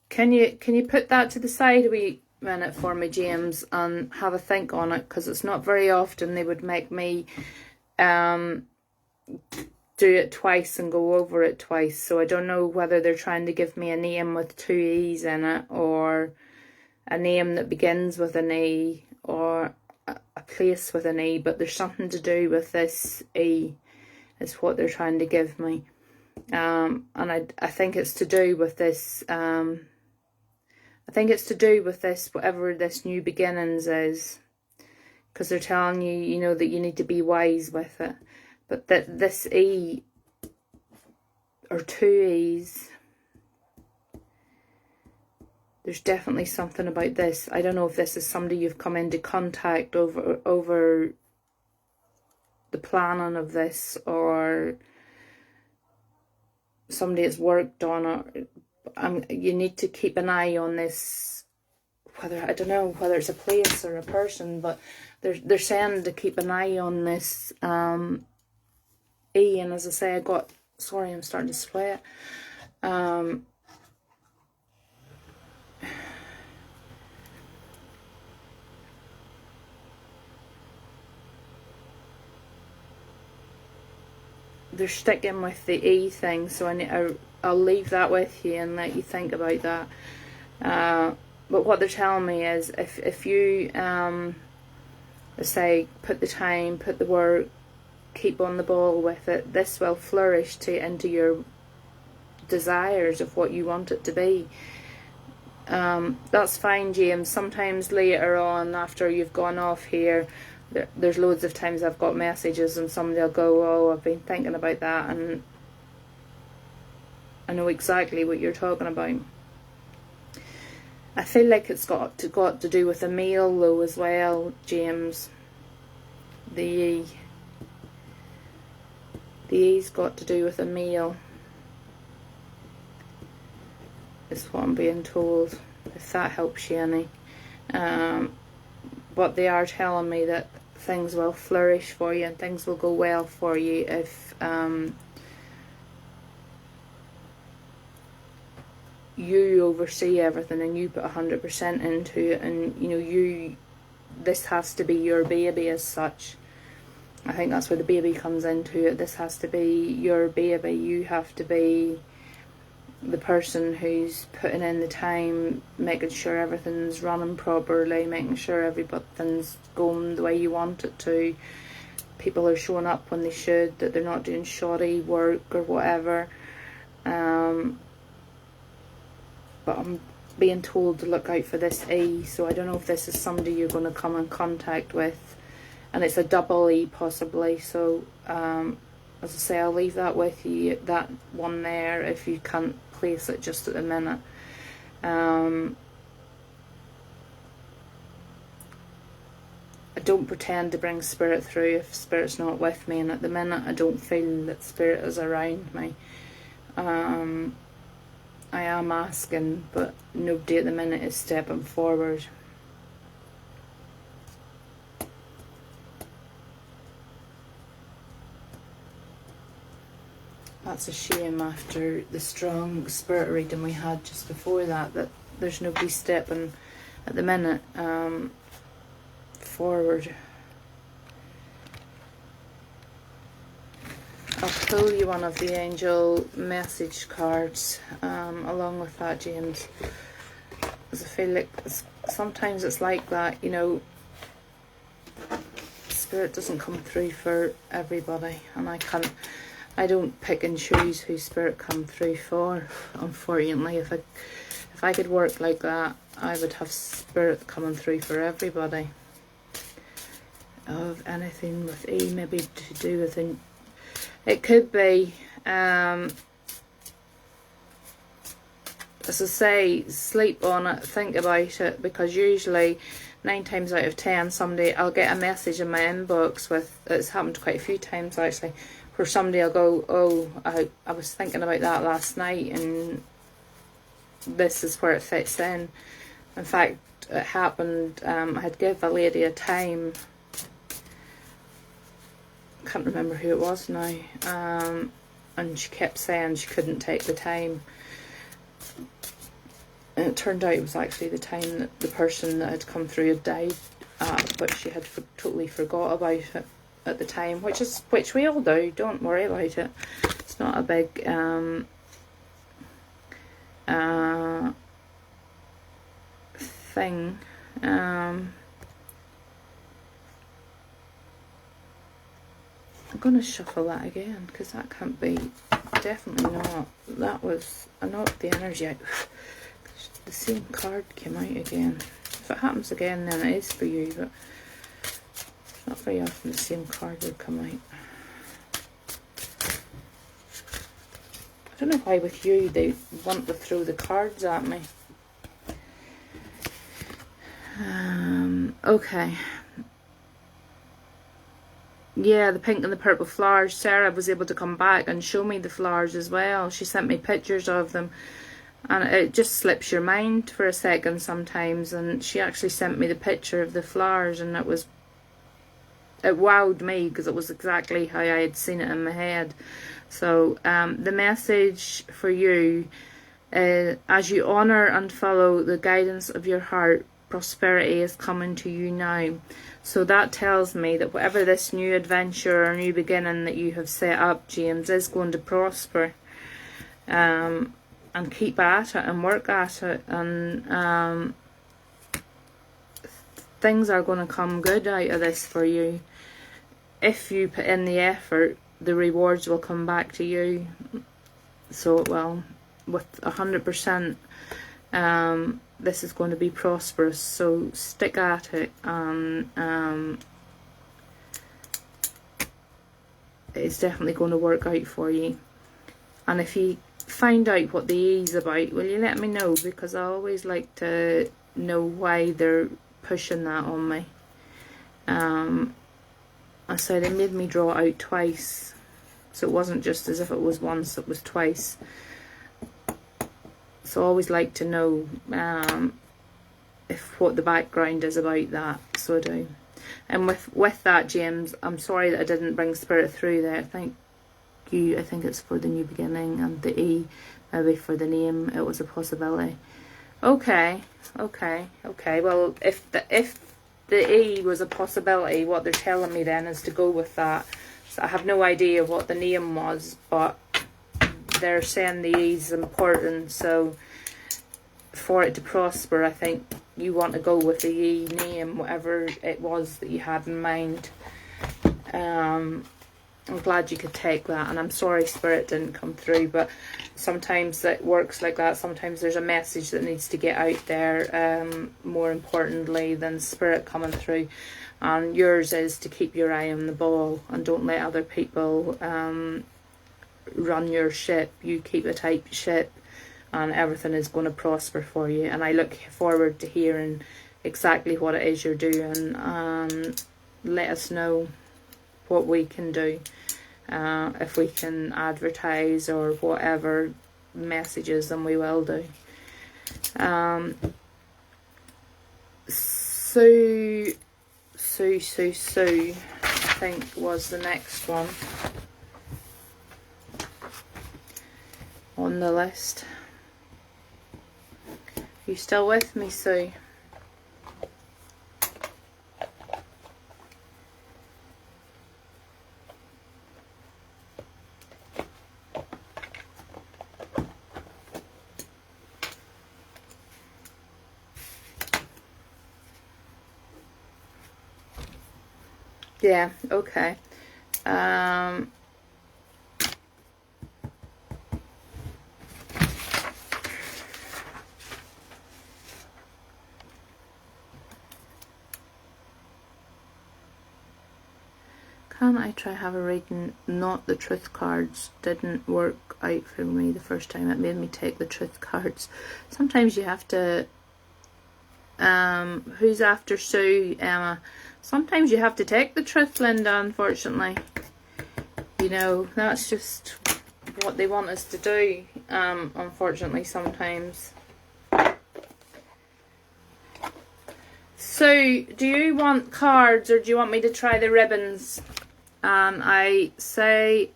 A: Can you put that to the side a wee minute for me, James, and have a think on it, because it's not very often they would make me do it twice and go over it twice. So I don't know whether they're trying to give me a name with two E's in it, or a name that begins with an E, or a place with an E, but there's something to do with this E is what they're trying to give me. And I think it's to do with this, I think it's to do with this, whatever this new beginnings is, because they're telling you, you know, that you need to be wise with it. But that this E, or two E's, there's definitely something about this. I don't know if this is somebody you've come into contact over the planning of this, or somebody that's worked on it. You need to keep an eye on this, whether, I don't know whether it's a place or a person, but they're saying to keep an eye on this E. And as I say, I got, sorry, I'm starting to sweat. They're sticking with the E thing, so I'll leave that with you and let you think about that. But what they're telling me is, if you say, put the time, put the work, keep on the ball with it, this will flourish into your desires of what you want it to be. That's fine, James. Sometimes later on, after you've gone off here, there's loads of times I've got messages and somebody will go, oh, I've been thinking about that, and I know exactly what you're talking about. I feel like it's got to do with a meal though as well, James. The E. The E's got to do with a meal, is what I'm being told, if that helps you any. But they are telling me that things will flourish for you and things will go well for you if you oversee everything and you put 100% into it, and you know, this has to be your baby as such. I think that's where the baby comes into it. This has to be your baby. You have to be the person who's putting in the time, making sure everything's running properly, making sure everything's going the way you want it to. People are showing up when they should, that they're not doing shoddy work or whatever. But I'm being told to look out for this E, so I don't know if this is somebody you're going to come in contact with, and it's a double E possibly. So as I say, I'll leave that with you, that one there, if you can't place it just at the minute. I don't pretend to bring spirit through if spirit's not with me, and at the minute I don't feel that spirit is around me. I am asking, but nobody at the minute is stepping forward. That's a shame, after the strong spirit reading we had just before that there's nobody stepping at the minute forward. I'll pull you one of the angel message cards along with that, James, because I feel like sometimes it's like that, you know, spirit doesn't come through for everybody, and I don't pick and choose who spirit come through for, unfortunately. If I could work like that, I would have spirit coming through for everybody. Of anything with E, maybe to do with it could be, as I say, sleep on it, think about it, because usually 9 times out of 10 somebody, I'll get a message in my inbox with, it's happened quite a few times actually, where somebody will go, oh, I was thinking about that last night and this is where it fits in. In fact, it happened, I had give a lady a time, can't remember who it was now, and she kept saying she couldn't take the time, and it turned out it was actually the time that the person that had come through had died at, but she had totally forgot about it at the time, which we all do, don't worry about it, it's not a big thing. I'm going to shuffle that again, because that can't be, definitely not, that was, I knocked the energy out, the same card came out again. If it happens again then it is for you, but it's not very often the same card would come out. I don't know why with you they want to throw the cards at me. Okay. Yeah, the pink and the purple flowers. Sarah was able to come back and show me the flowers as well. She sent me pictures of them. And it just slips your mind for a second sometimes. And she actually sent me the picture of the flowers. And it wowed me, because it was exactly how I had seen it in my head. So the message for you, as you honour and follow the guidance of your heart, prosperity is coming to you now. So that tells me that whatever this new adventure or new beginning that you have set up, James, is going to prosper. And keep at it and work at it. And things are going to come good out of this for you. If you put in the effort, the rewards will come back to you. So it will. With 100%. This is going to be prosperous, so stick at it, and it's definitely going to work out for you. And if you find out what the E is about, will you let me know, because I always like to know why they're pushing that on me. I said they made me draw it out twice, so it wasn't just as if it was once, it was twice. So I always like to know if what the background is about that, so I do. And with that, James, I'm sorry that I didn't bring spirit through there. Thank you. I think it's for the new beginning, and the E maybe for the name. It was a possibility. Okay. Well, if the E was a possibility, what they're telling me then is to go with that. So I have no idea what the name was, but they're saying the E is important, so for it to prosper, I think you want to go with the E name, whatever it was that you had in mind. I'm glad you could take that, and I'm sorry Spirit didn't come through, but sometimes it works like that. Sometimes there's a message that needs to get out there, more importantly than Spirit coming through, and yours is to keep your eye on the ball and don't let other people run your ship. You keep a tight ship and everything is going to prosper for you, and I look forward to hearing exactly what it is you're doing, and let us know what we can do, if we can advertise or whatever messages, then we will do. Sue I think was the next one on the list. You still with me, Sue? Yeah, okay. can't I try have a reading? Not the truth cards. Didn't work out for me the first time. It made me take the truth cards. Sometimes you have to... who's after Sue? Emma. Sometimes you have to take the truth, Linda, unfortunately. You know, that's just what they want us to do, unfortunately, sometimes. So, do you want cards or do you want me to try the ribbons? I say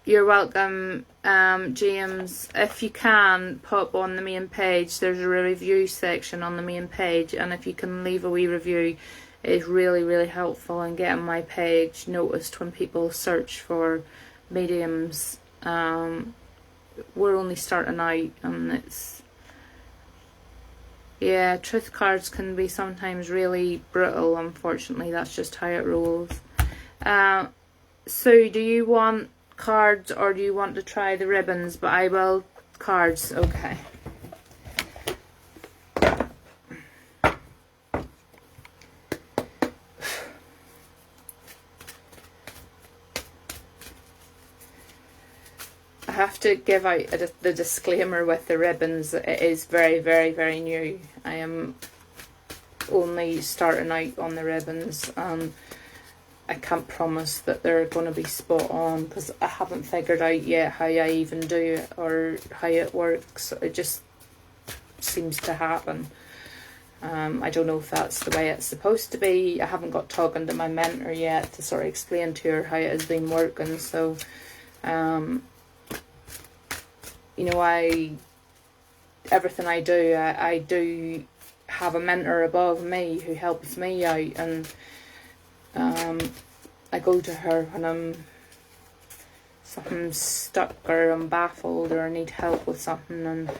A: you're welcome, James. If you can, pop on the main page. There's a review section on the main page, and if you can leave a wee review, it's really, really helpful in getting my page noticed when people search for mediums. We're only starting out, and it's... yeah, truth cards can be sometimes really brutal, unfortunately. That's just how it rolls. So, do you want cards or do you want to try the ribbons? But I will... cards, okay. I have to give out the disclaimer with the ribbons. It is very, very, very new. I am only starting out on the ribbons, and I can't promise that they're going to be spot on because I haven't figured out yet how I even do it or how it works. It just seems to happen. I don't know if that's the way it's supposed to be. I haven't got talking to my mentor yet to sort of explain to her how it has been working. So, you know, everything I do, I do have a mentor above me who helps me out, and I go to her when something's stuck or I'm baffled or I need help with something, and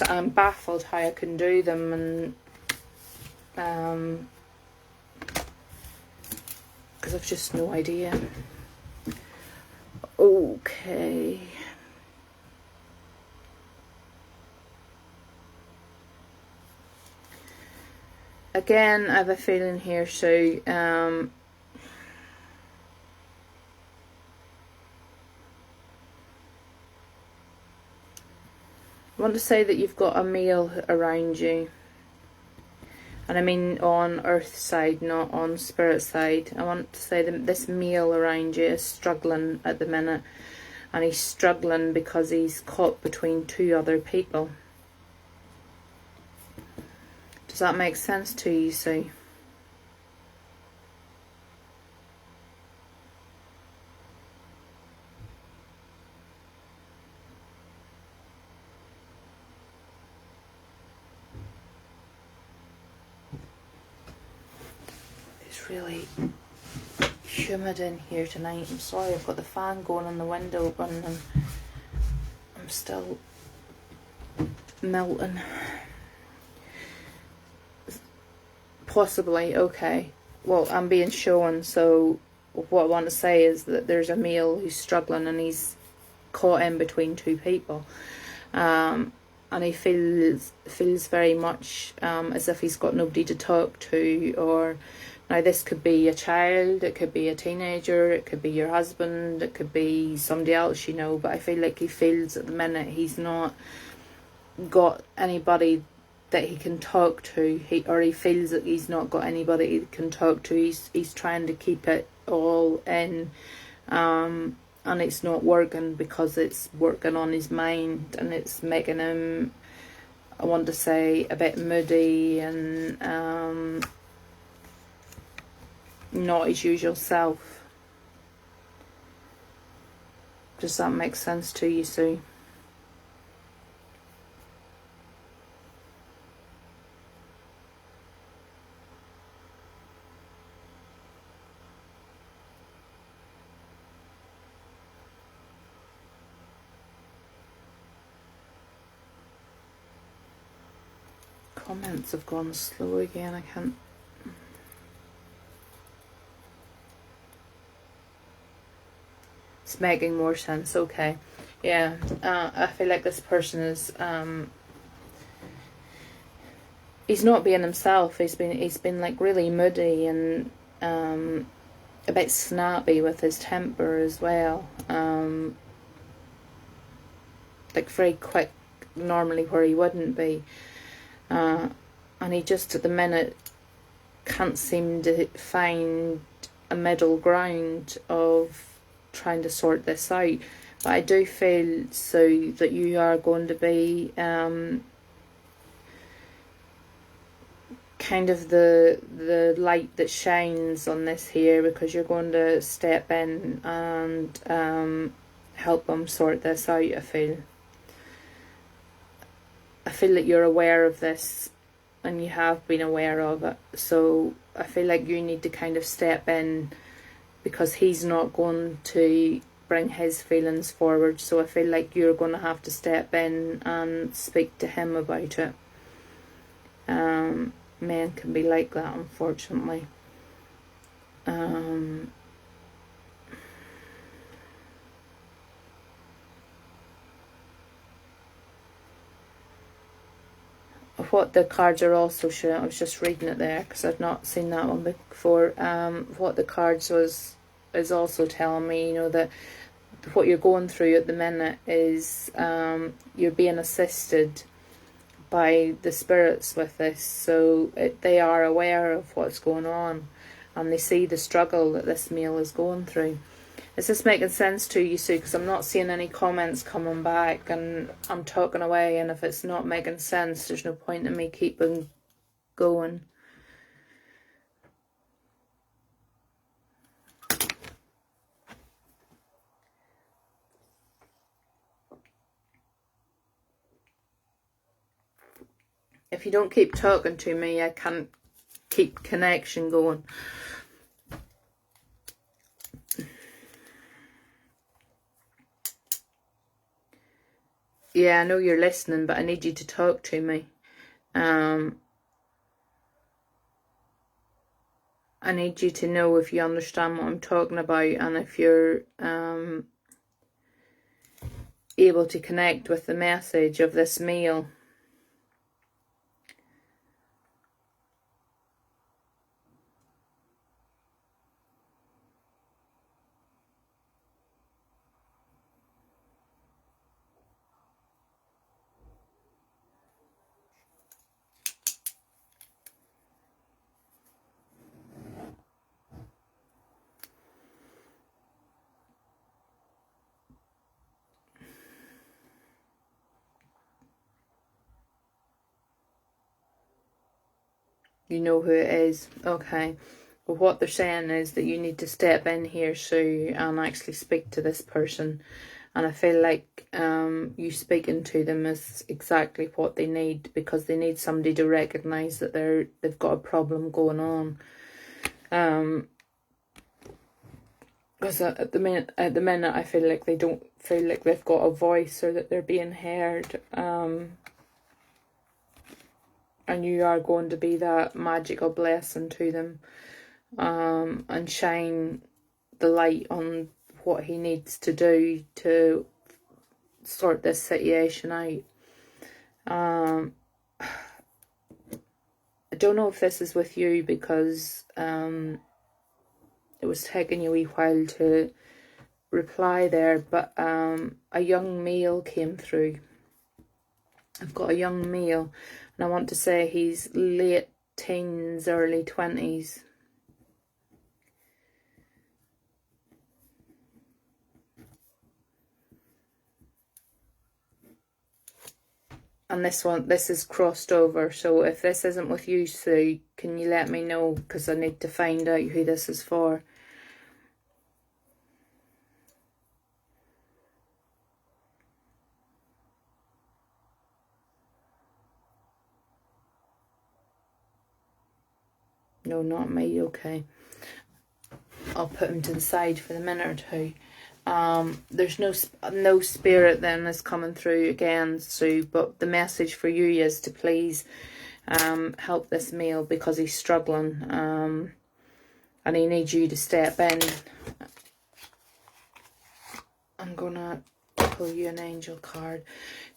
A: I'm baffled how I can do them, and because I've just no idea. Okay. Again, I have a feeling here, so I want to say that you've got a male around you, and I mean on earth side, not on spirit side. I want to say that this male around you is struggling at the minute, and he's struggling because he's caught between two other people. Does that make sense to you, Sue? It's really humid in here tonight. I'm sorry, I've got the fan going on the window open and I'm still melting. Possibly, okay. Well, I'm being shown, so what I want to say is that there's a male who's struggling and he's caught in between two people. And he feels very much as if he's got nobody to talk to, or... Now, this could be a child, it could be a teenager, it could be your husband, it could be somebody else, you know, but I feel like he feels at the minute he's not got anybody that he can talk to, or he feels that he's not got anybody he can talk to. He's trying to keep it all in, and it's not working because it's working on his mind, and it's making him, I want to say, a bit moody and not his usual self. Does that make sense to you, Sue? Comments have gone slow again. I can't... It's making more sense. Okay. Yeah. I feel like this person is he's not being himself. He's been like really moody, and a bit snappy with his temper as well. Like very quick, normally where he wouldn't be. And he just at the minute can't seem to find a middle ground of trying to sort this out. But I do feel, Sue, that you are going to be kind of the light that shines on this here, because you're going to step in and help him sort this out. I feel that you're aware of this, and you have been aware of it. So I feel like you need to kind of step in, because he's not going to bring his feelings forward. So I feel like you're going to have to step in and speak to him about it. Men can be like that, unfortunately. What the cards are also showing, I was just reading it there because I've not seen that one before. What the cards is also telling me, you know, that what you're going through at the minute is you're being assisted by the spirits with this. So they are aware of what's going on, and they see the struggle that this male is going through. Is this making sense to you, Sue? Because I'm not seeing any comments coming back, and I'm talking away, and if it's not making sense, there's no point in me keeping going. If you don't keep talking to me, I can't keep connection going. Yeah, I know you're listening, but I need you to talk to me. I need you to know if you understand what I'm talking about, and if you're able to connect with the message of this meal. You know who it is. Okay. Well, what they're saying is that you need to step in here, Sue, and actually speak to this person. And I feel like you speaking to them is exactly what they need, because they need somebody to recognise that they've got a problem going on. Because at the minute I feel like they don't feel like they've got a voice, or that they're being heard. And you are going to be that magical blessing to them, and shine the light on what he needs to do to sort this situation out. I don't know if this is with you, because it was taking you a wee while to reply there, but a young male came through. I've got a young male, and I want to say he's late teens, early 20s. And this is crossed over. So if this isn't with you, Sue, can you let me know? Because I need to find out who this is for. No, not me. Okay. I'll put him to the side for the minute or two. There's no spirit then is coming through again, Sue, but the message for you is to please help this male, because he's struggling, and he needs you to step in. I'm gonna pull you an angel card.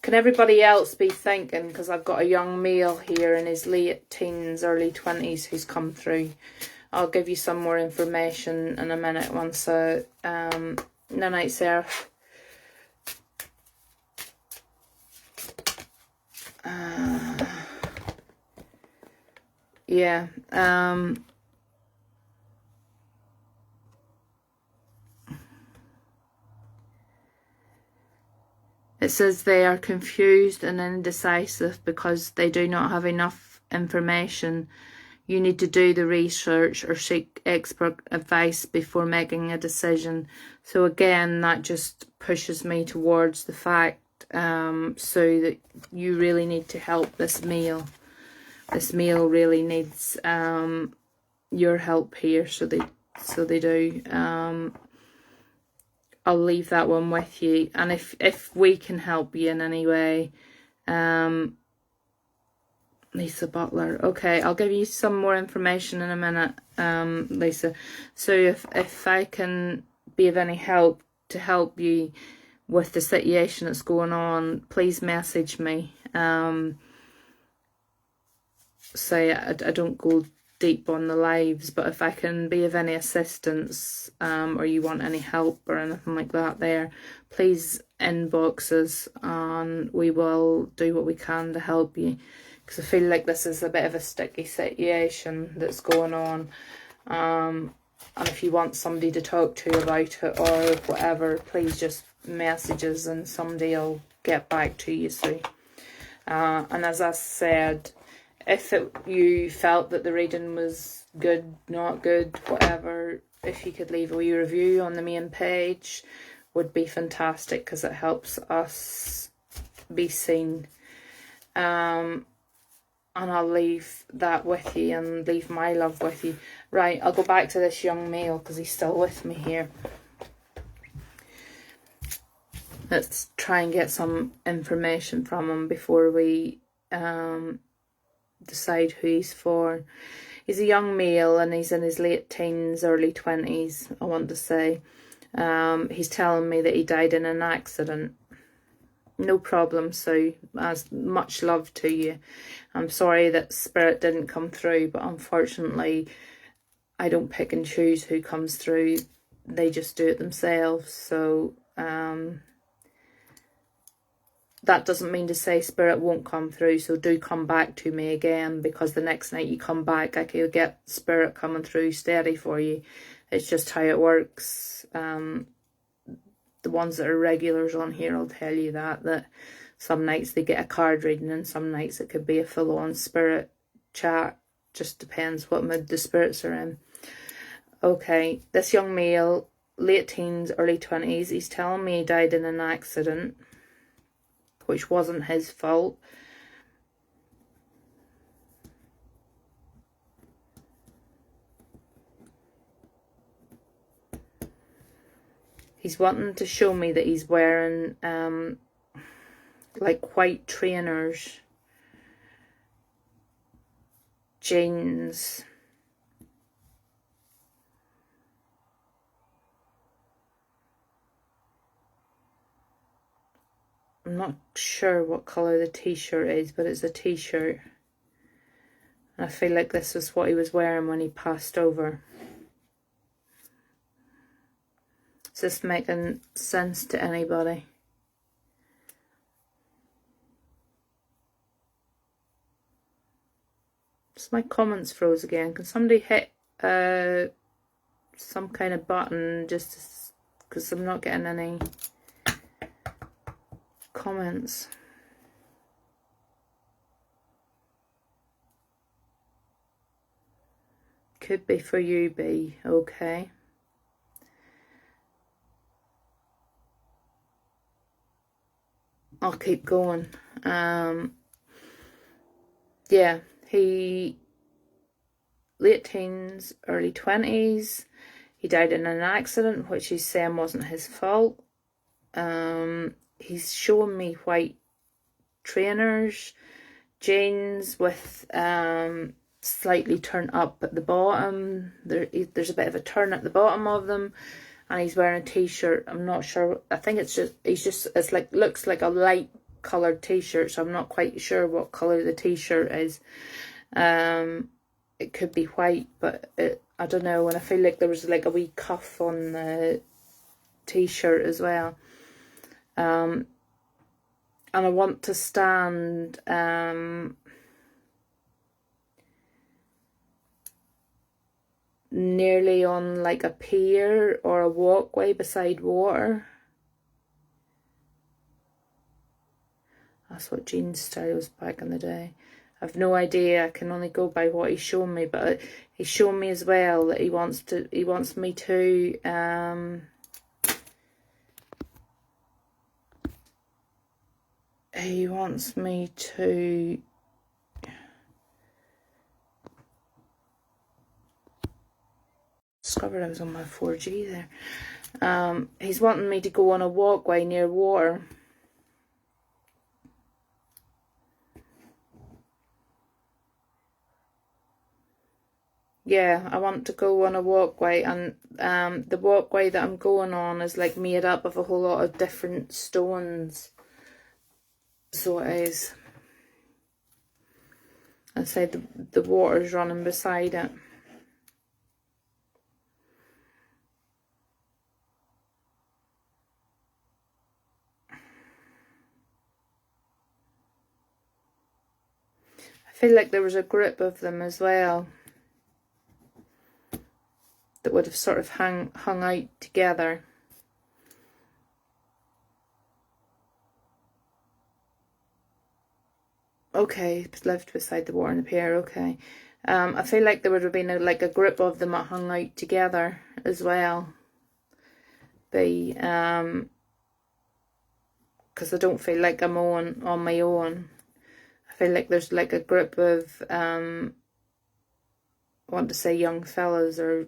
A: Can everybody else be thinking, because I've got a young male here in his late teens, early 20s who's come through. I'll give you some more information in a minute once Nanite Surf. Yeah. It says they are confused and indecisive because they do not have enough information. You need to do the research or seek expert advice before making a decision. So again, that just pushes me towards the fact, so that you really need to help this male. This male really needs your help here, so they do. I'll leave that one with you, and if we can help you in any way, Lisa Butler. Okay, I'll give you some more information in a minute, Lisa. So if I can be of any help to help you with the situation that's going on, please message me. Say I don't go deep on the lives, but if I can be of any assistance, or you want any help or anything like that, there, please inbox us and we will do what we can to help you, because I feel like this is a bit of a sticky situation that's going on, and if you want somebody to talk to about it or whatever, please just message us and somebody will get back to you soon. And as I said, if you felt that the reading was good, not good, whatever, if you could leave a wee review on the main page, would be fantastic, because it helps us be seen. And I'll leave that with you and leave my love with you. Right, I'll go back to this young male because he's still with me here. Let's try and get some information from him before we decide who he's for. He's a young male and he's in his late teens, early 20s, I want to say. He's telling me that he died in an accident. No problem, Sue. As much love to you. I'm sorry that spirit didn't come through, but unfortunately I don't pick and choose who comes through. They just do it themselves. So that doesn't mean to say spirit won't come through, so do come back to me again, because the next night you come back I could get spirit coming through steady for you. It's just how it works. The ones that are regulars on here will tell you that some nights they get a card reading and some nights it could be a full-on spirit chat. Just depends what mood the spirits are in. Okay, this young male, late teens, early 20s, he's telling me he died in an accident, which wasn't his fault. He's wanting to show me that he's wearing like white trainers, jeans, I'm not sure what colour the t-shirt is, but it's a t-shirt. And I feel like this was what he was wearing when he passed over. Is this making sense to anybody? Just my comments froze again. Can somebody hit some kind of button, just because I'm not getting any comments? Could be for you, B. Okay. I'll keep going. Yeah, he late teens, early 20s. He died in an accident, which he's saying wasn't his fault. He's showing me white trainers, jeans with slightly turned up at the bottom. There's a bit of a turn at the bottom of them, and he's wearing a t-shirt. I'm not sure. I think it's like looks like a light coloured t-shirt, so I'm not quite sure what colour the t-shirt is. It could be white, but I don't know, and I feel like there was like a wee cuff on the t-shirt as well. And I want to stand nearly on like a pier or a walkway beside water. That's what jeans style was back in the day. I've no idea, I can only go by what he's shown me, but he's shown me as well that he wants me to discovered I was on my 4G there. He's wanting me to go on a walkway near water. Yeah, I want to go on a walkway, and the walkway that I'm going on is like made up of a whole lot of different stones. So it is. And say the water's running beside it. I feel like there was a group of them as well that would have sort of hung out together. Okay, lived beside the water in the pier, okay. I feel like there would have been like a group of them that hung out together as well. Because I don't feel like I'm on my own. I feel like there's like a group of, I want to say young fellas, or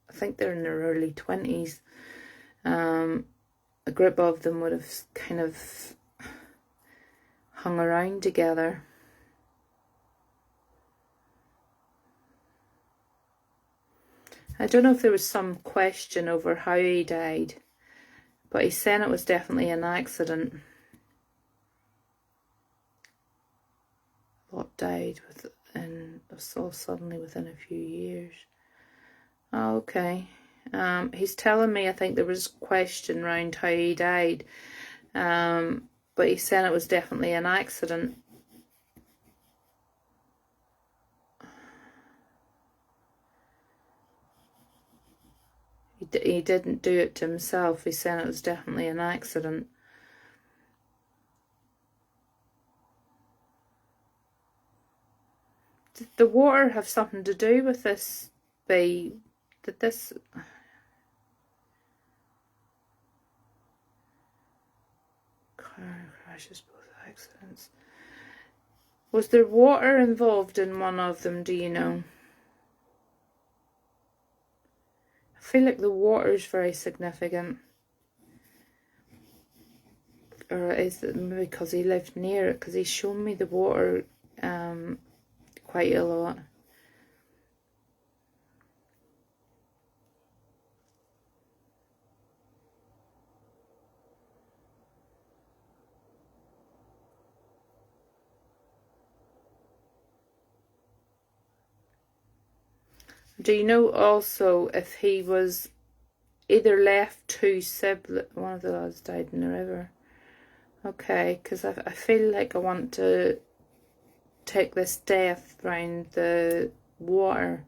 A: I think they're in their early 20s. A group of them would have kind of hung around together. I don't know if there was some question over how he died, but he's saying it was definitely an accident. Lot died all suddenly within a few years. Oh, okay. He's telling me I think there was question around how he died, but he's saying it was definitely an accident. He didn't do it to himself. He's saying it was definitely an accident. Did the water have something to do with this? Did this... Car crashes, both accidents. Was there water involved in one of them, do you know? I feel like the water is very significant. Or is it maybe because he lived near it? Because he's shown me the water quite a lot. Do you know also if he was either left two siblings? One of the lads died in the river. Okay, because I feel like I want to take this death round the water.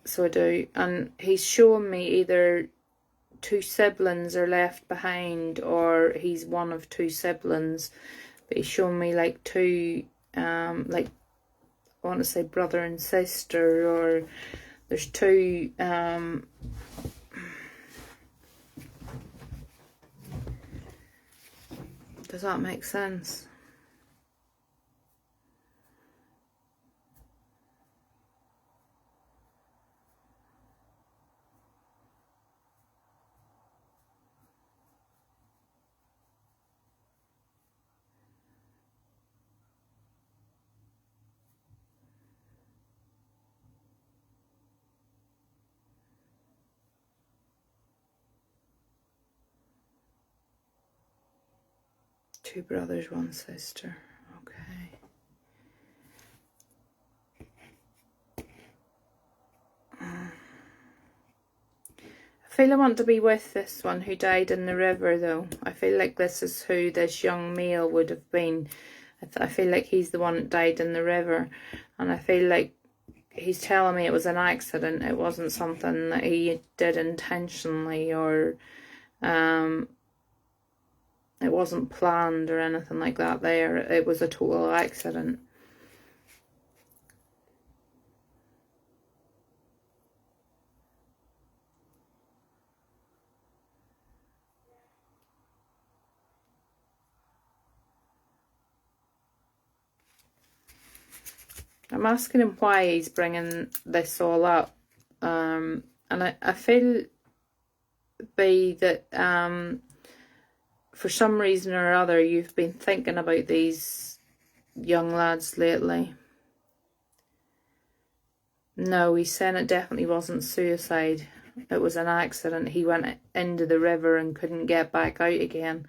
A: So I do. And he's showing me either two siblings are left behind or he's one of two siblings. But he's showing me like two, like I want to say brother and sister, or there's two, does that make sense? Two brothers, one sister. Okay. feel I want to be with this one who died in the river, though. I feel like this is who this young male would have been. I feel like he's the one that died in the river, and I feel like he's telling me it was an accident. It wasn't something that he did intentionally, or it wasn't planned or anything like that there. It was a total accident. I'm asking him why he's bringing this all up. And I feel that for some reason or other you've been thinking about these young lads lately. No, he's saying it definitely wasn't suicide. It was an accident. He went into the river and couldn't get back out again.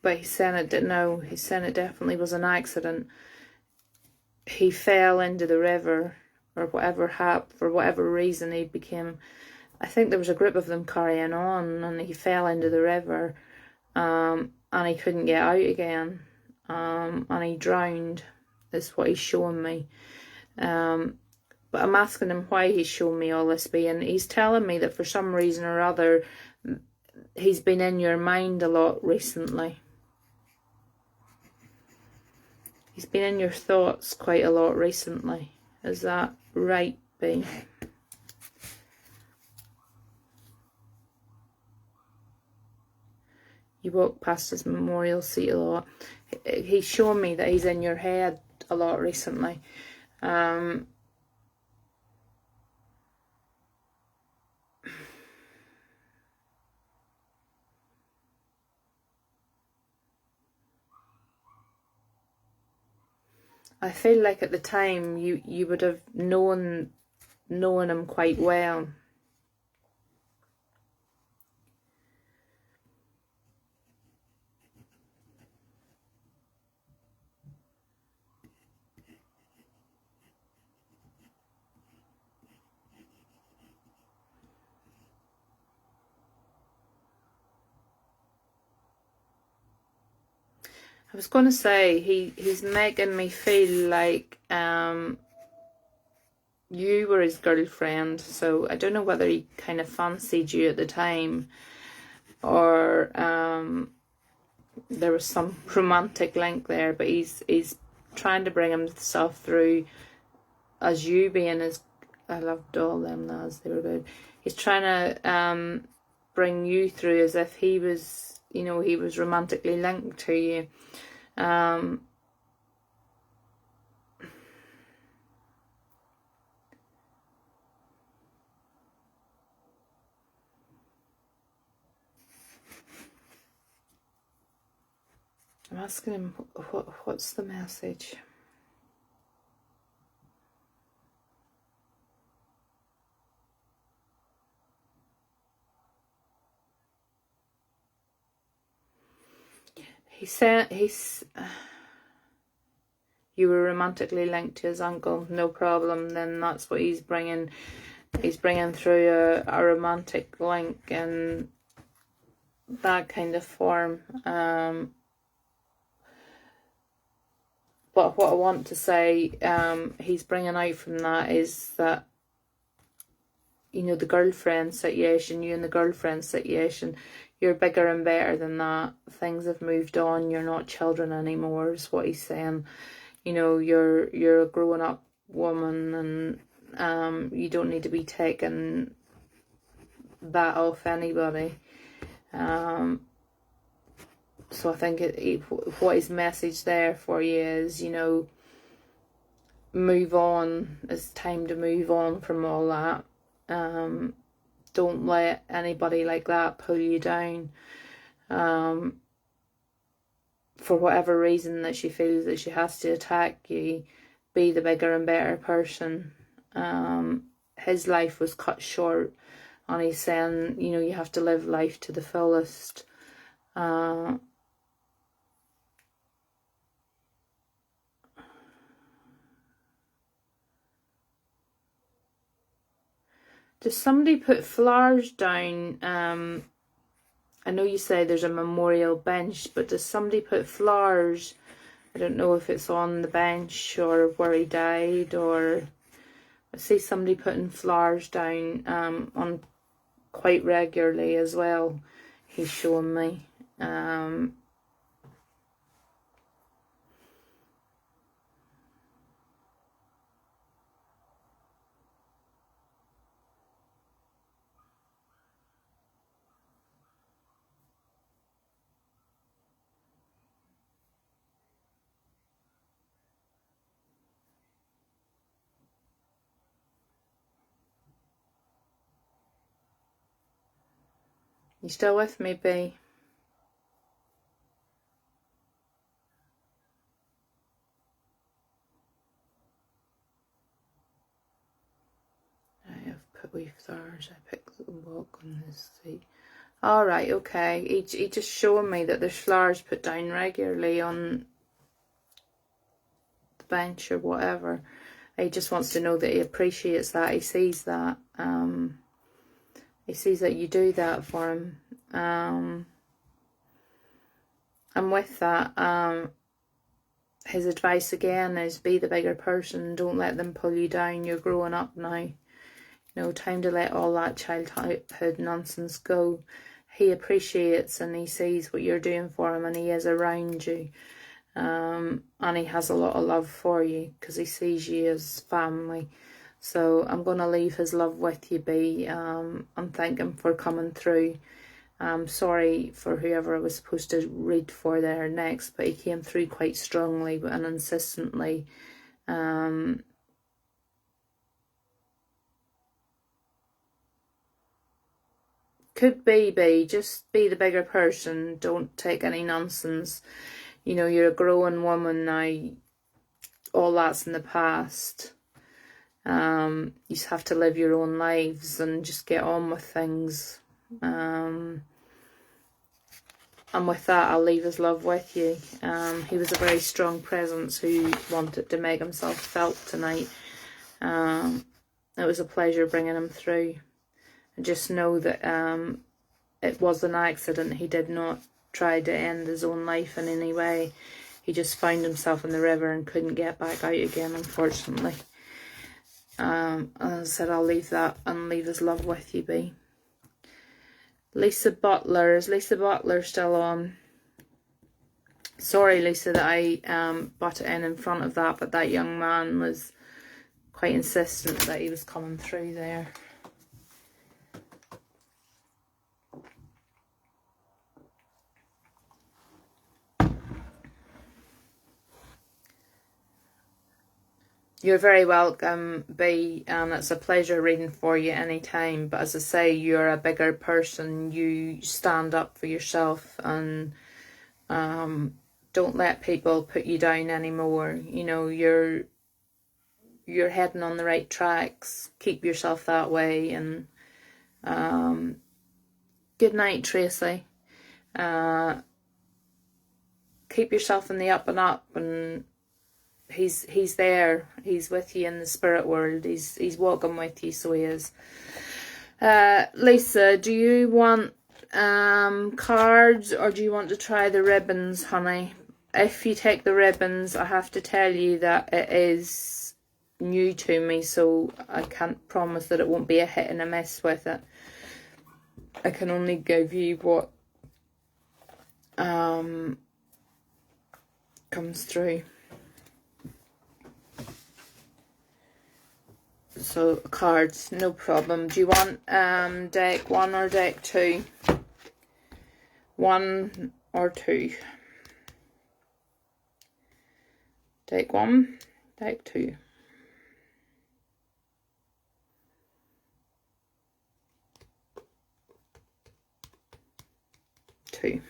A: But he's saying it didn't know. He's saying it definitely was an accident. He fell into the river, or whatever happened, for whatever reason he became, I think there was a group of them carrying on, and he fell into the river, and he couldn't get out again, and he drowned, is what he's showing me. But I'm asking him why he's showing me all this, being he's telling me that for some reason or other he's been in your mind a lot recently. He's been in your thoughts quite a lot recently. Is that right, B? You walk past his memorial seat a lot. He's shown me that he's in your head a lot recently. I feel like at the time you would have known him quite well. I was going to say, he's making me feel like you were his girlfriend, so I don't know whether he kind of fancied you at the time, or there was some romantic link there, but he's trying to bring himself through as you being his, I loved all them lads, they were good. He's trying to bring you through as if he was, you know, he was romantically linked to you. I'm asking him what's the message. He said you were romantically linked to his uncle, no problem. Then that's what he's bringing. He's bringing through a romantic link in that kind of form. But what I want to say, he's bringing out from that is that, you know, the girlfriend situation, you and the girlfriend situation, you're bigger and better than that. Things have moved on. You're not children anymore, is what he's saying. You know, you're a grown up woman, and you don't need to be taking that off anybody. So I think what his message there for you is, you know, move on. It's time to move on from all that. Don't let anybody like that pull you down. For whatever reason that she feels that she has to attack you, be the bigger and better person. His life was cut short, and he's saying, you know, you have to live life to the fullest. Does somebody put flowers down? I know you say there's a memorial bench, but does somebody put flowers? I don't know if it's on the bench or where he died, or I see somebody putting flowers down on quite regularly as well. He's showing me. You still with me, B? I have put wee flowers. I picked them walk on this seat. All right, okay. He just showing me that there's flowers put down regularly on the bench or whatever. He just wants to know that he appreciates that. He sees that. He sees that you do that for him. And with that, his advice again is be the bigger person. Don't let them pull you down. You're growing up now. You know, time to let all that childhood nonsense go. He appreciates and he sees what you're doing for him, and he is around you. And he has a lot of love for you because he sees you as family. So I'm going to leave his love with you, B, and thank him for coming through. I'm sorry for whoever I was supposed to read for there next, but he came through quite strongly and insistently. Could be B, just be the bigger person. Don't take any nonsense. You know, you're a growing woman now. All that's in the past. You just have to live your own lives and just get on with things. And with that, I'll leave his love with you. He was a very strong presence who wanted to make himself felt tonight. It was a pleasure bringing him through. And just know that it was an accident. He did not try to end his own life in any way. He just found himself in the river and couldn't get back out again, unfortunately. As I said, I'll leave that and leave his love with you, B. Lisa Butler. Is Lisa Butler still on? Sorry, Lisa, that I butt it in front of that, but that young man was quite insistent that he was coming through there. You're very welcome, B, and it's a pleasure reading for you anytime. But as I say, you're a bigger person. You stand up for yourself and don't let people put you down anymore. You know, you're heading on the right tracks. Keep yourself that way. And good night, Tracy. Keep yourself in the up and up, and he's there. He's with you in the spirit world. He's walking with you, so he is. Lisa, do you want cards or do you want to try the ribbons, honey? If you take the ribbons, I have to tell you that it is new to me, so I can't promise that it won't be a hit and a miss with it. I can only give you what comes through. So cards, no problem. Do you want deck 1 or deck 2? 1 or 2? Deck 1, deck 2. 2.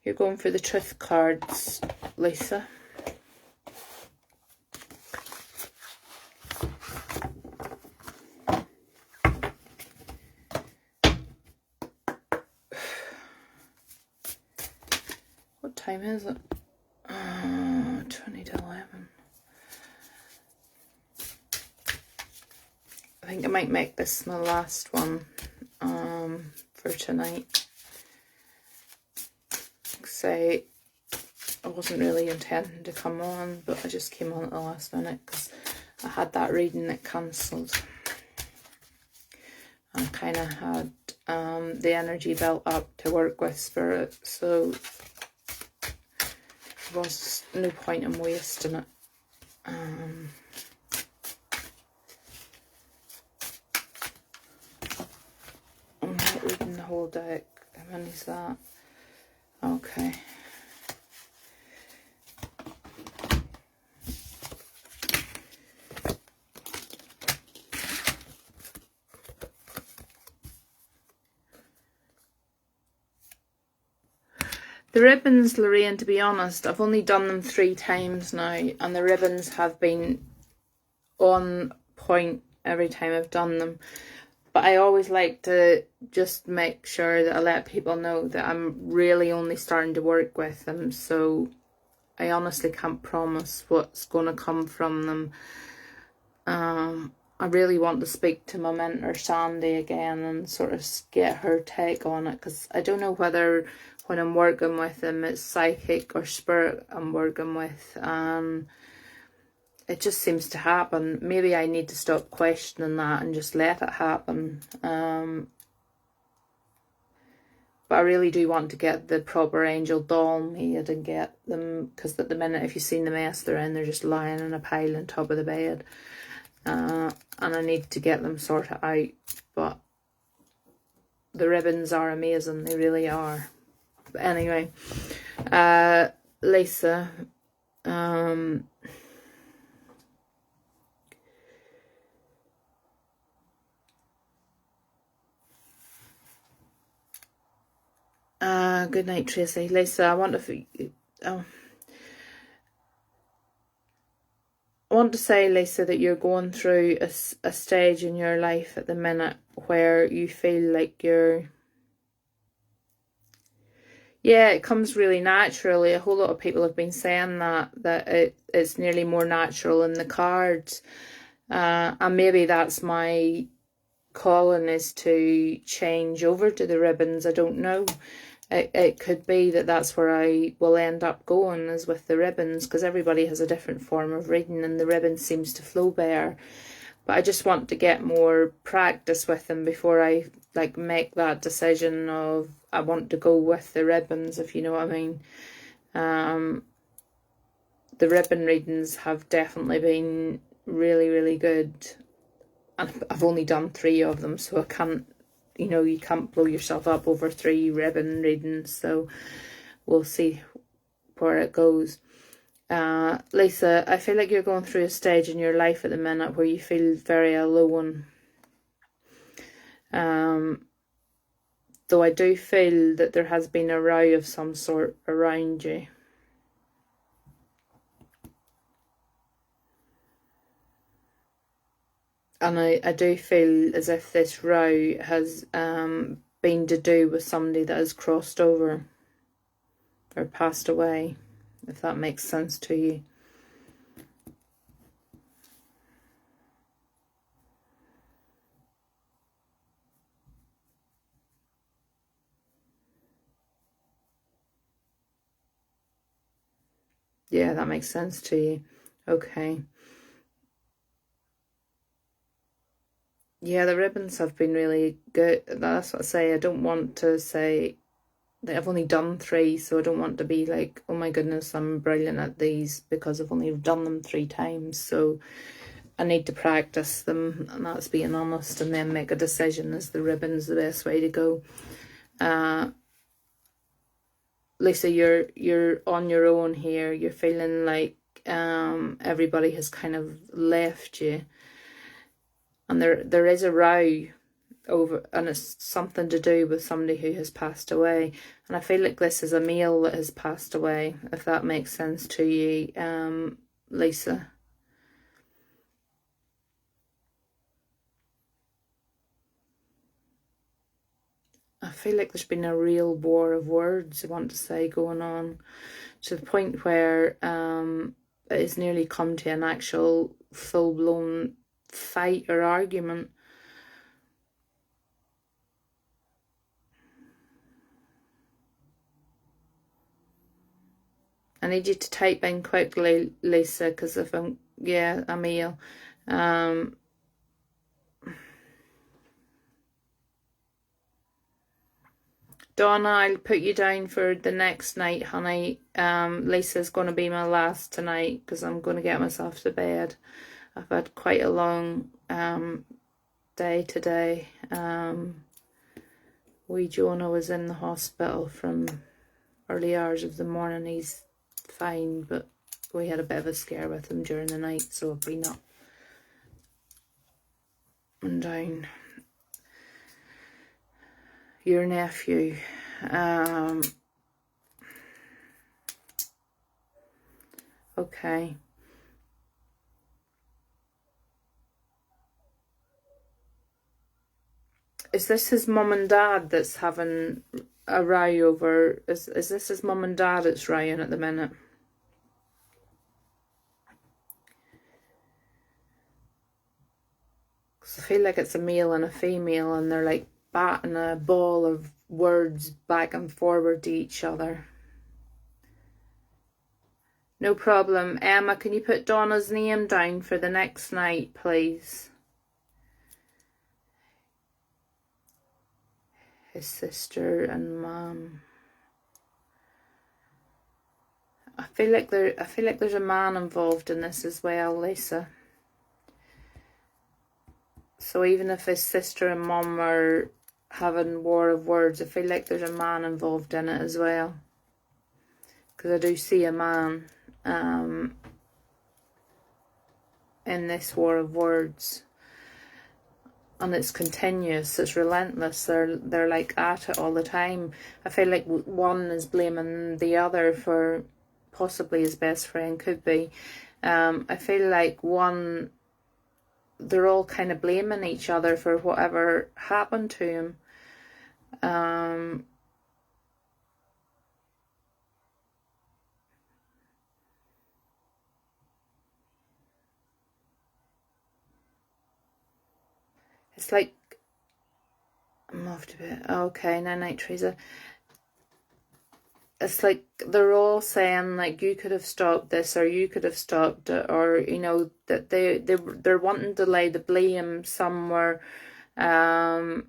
A: You're going for the truth cards, Lisa. What time is it? 20 to 11. think I might make this my last one for tonight. Say, I wasn't really intending to come on, but I just came on at the last minute because I had that reading that cancelled. I kind of had the energy built up to work with Spirit, so there was no point in wasting it. I'm not reading the whole deck. How many is that? Okay. The ribbons, Lorraine, to be honest, I've only done them 3 times now, and the ribbons have been on point every time I've done them. But I always like to just make sure that I let people know that I'm really only starting to work with them, so I honestly can't promise what's going to come from them. I really want to speak to my mentor Sandy again and sort of get her take on it, because I don't know whether when I'm working with them it's psychic or spirit I'm working with. It just seems to happen. Maybe I need to stop questioning that and just let it happen. But I really do want to get the proper angel doll made and get them, because at the minute, if you've seen the mess they're in, they're just lying in a pile on top of the bed. And I need to get them sorted out. But the ribbons are amazing, they really are. But anyway, Lisa, good night, Tracy. Lisa, I want to say, Lisa, that you're going through a stage in your life at the minute where you feel like you're... Yeah, it comes really naturally. A whole lot of people have been saying that it's nearly more natural in the cards. And maybe that's my calling, is to change over to the ribbons. I don't know. It could be that that's where I will end up going, is with the ribbons, because everybody has a different form of reading and the ribbon seems to flow better. But I just want to get more practice with them before I make that decision of I want to go with the ribbons, if you know what I mean. The ribbon readings have definitely been really, really good. And I've only done 3 of them, so I can't, you can't blow yourself up over 3 ribbon readings. So we'll see where it goes. Lisa, I feel like you're going through a stage in your life at the minute where you feel very alone. Though I do feel that there has been a row of some sort around you. And I do feel as if this row has been to do with somebody that has crossed over or passed away, if that makes sense to you. Yeah, that makes sense to you. Okay. Yeah, the ribbons have been really good. That's what I say. I don't want to say that I've only done 3, so I don't want to be like, oh my goodness, I'm brilliant at these, because I've only done them 3 times. So I need to practice them, and that's being honest, and then make a decision. Is the ribbons the best way to go? Lisa, you're on your own here. You're feeling like everybody has kind of left you, and there is a row over, and it's something to do with somebody who has passed away. And I feel like this is a male that has passed away, if that makes sense to you, Lisa. I feel like there's been a real war of words, I want to say, going on, to the point where it has nearly come to an actual full-blown fight or argument. need you to type in quickly, Lisa, because if I'm, yeah, Emil. Donna, I'll put you down for the next night, honey. Lisa's going to be my last tonight because I'm going to get myself to bed. I've had quite a long day today. Wee Jonah was in the hospital from early hours of the morning. He's fine, but we had a bit of a scare with him during the night, so I've been up and down. Your nephew. Okay. Is this his mum and dad that's having a row over... Is this his mum and dad that's rowing at the minute? Because I feel like it's a male and a female, and they're like batting a ball of words back and forward to each other. No problem. Emma, can you put Donna's name down for the next night, please? His sister and mum. I feel like there's a man involved in this as well, Lisa. So even if his sister and mum are having war of words, I feel like there's a man involved in it as well. Because I do see a man in this war of words. And it's continuous, it's relentless, they're like at it all the time. I feel like one is blaming the other for possibly his best friend, could be. I feel like they're all kind of blaming each other for whatever happened to him. It's like, I'm off to bed. Okay, night, Teresa. It's like they're all saying like you could have stopped this or you could have stopped it, or you know that they're wanting to lay the blame somewhere at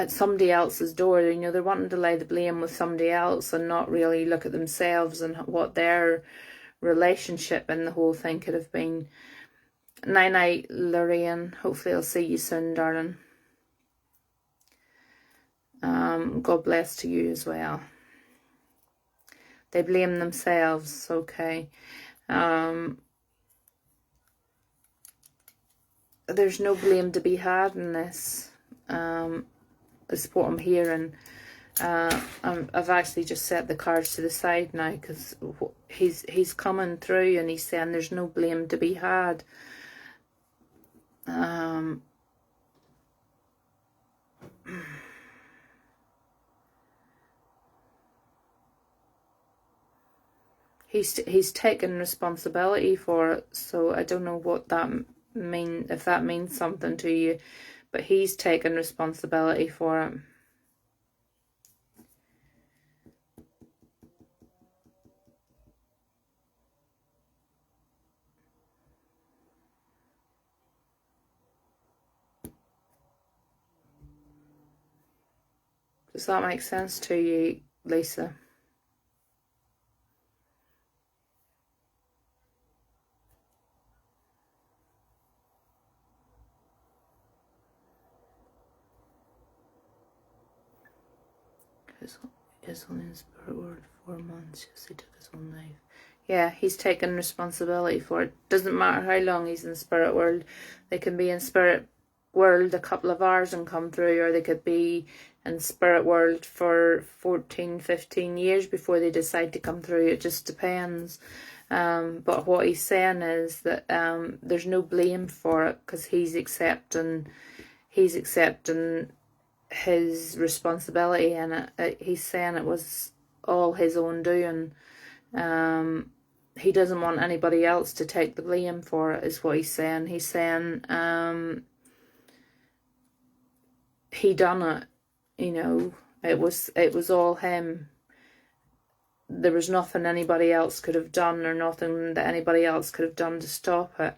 A: somebody else's door. You know, they're wanting to lay the blame with somebody else and not really look at themselves and what their relationship in the whole thing could have been. Night, Lorraine. Hopefully I'll see you soon, darling. God bless to you as well. They blame themselves, okay. There's no blame to be had in this, is what I'm hearing. I've actually just set the cards to the side now because he's coming through and he's saying there's no blame to be had. He's taken responsibility for it, so I don't know what that if that means something to you, but he's taken responsibility for it. Does that make sense to you, Lisa? Is only in spirit world 4 months. Yes, he took his own life. Yeah, he's taken responsibility for it. Doesn't matter how long he's in spirit world. They can be in spirit world a couple of hours and come through, or they could be in spirit world for 14, 15 years before they decide to come through. It just depends. But what he's saying is that there's no blame for it because he's accepting his responsibility in it. He's saying it was all his own doing. He doesn't want anybody else to take the blame for it, is what he's saying. He's saying he done it, you know. It was all him. there was nothing anybody else could have done, or nothing that anybody else could have done to stop it.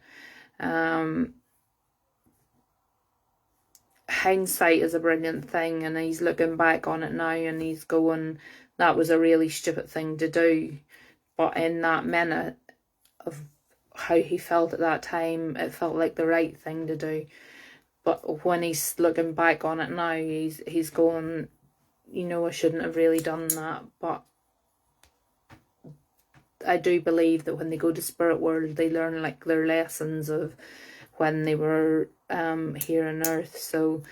A: Hindsight is a brilliant thing, and he's looking back on it now and he's going, that was a really stupid thing to do. But in that minute of how he felt at that time, it felt like the right thing to do. But when he's looking back on it now, he's going, you know, I shouldn't have really done that. But I do believe that when they go to spirit world, they learn like their lessons of when they were here on earth. So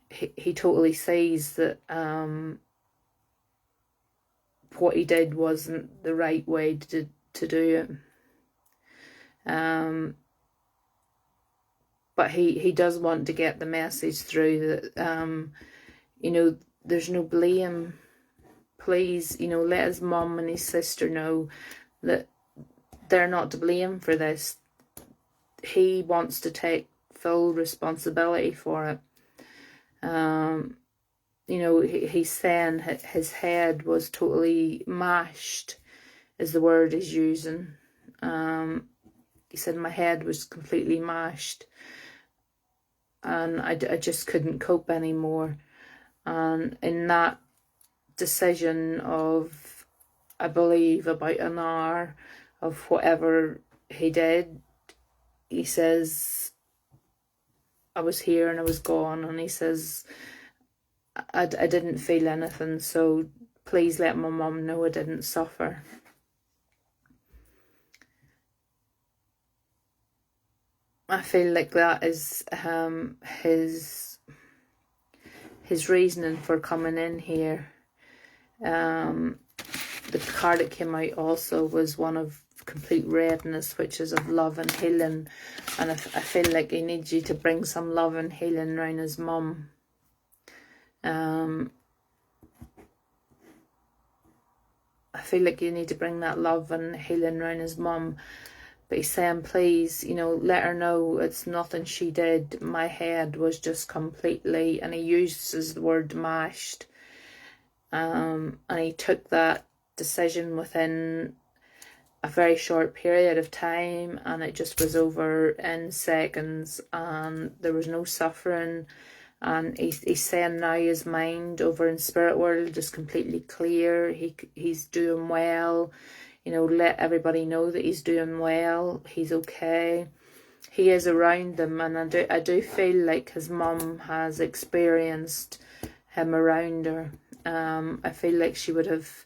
A: he totally sees that what he did wasn't the right way to do it. But he does want to get the message through that, you know, there's no blame. Please, you know, let his mum and his sister know that they're not to blame for this. He wants to take full responsibility for it. You know, he's saying his head was totally mashed, is the word he's using. He said, my head was completely mashed, and I just couldn't cope anymore. And in that decision of, I believe, about an hour of whatever he did, he says, I was here and I was gone, and he says, I didn't feel anything, so please let my mum know I didn't suffer. I feel like that is his reasoning for coming in here. The card that came out also was one of complete redness, which is of love and healing, and I feel like he needs you to bring some love and healing around his mum. I feel like you need to bring that love and healing around his mum. But he's saying, please, you know, let her know it's nothing she did. My head was just completely, and he uses the word mashed. And he took that decision within a very short period of time, and it just was over in seconds, and there was no suffering. And he's saying now his mind over in spirit world is completely clear. He's doing well. You know, let everybody know that he's doing well. He's okay. He is around them, and I do feel like his mum has experienced him around her. I feel like she would have.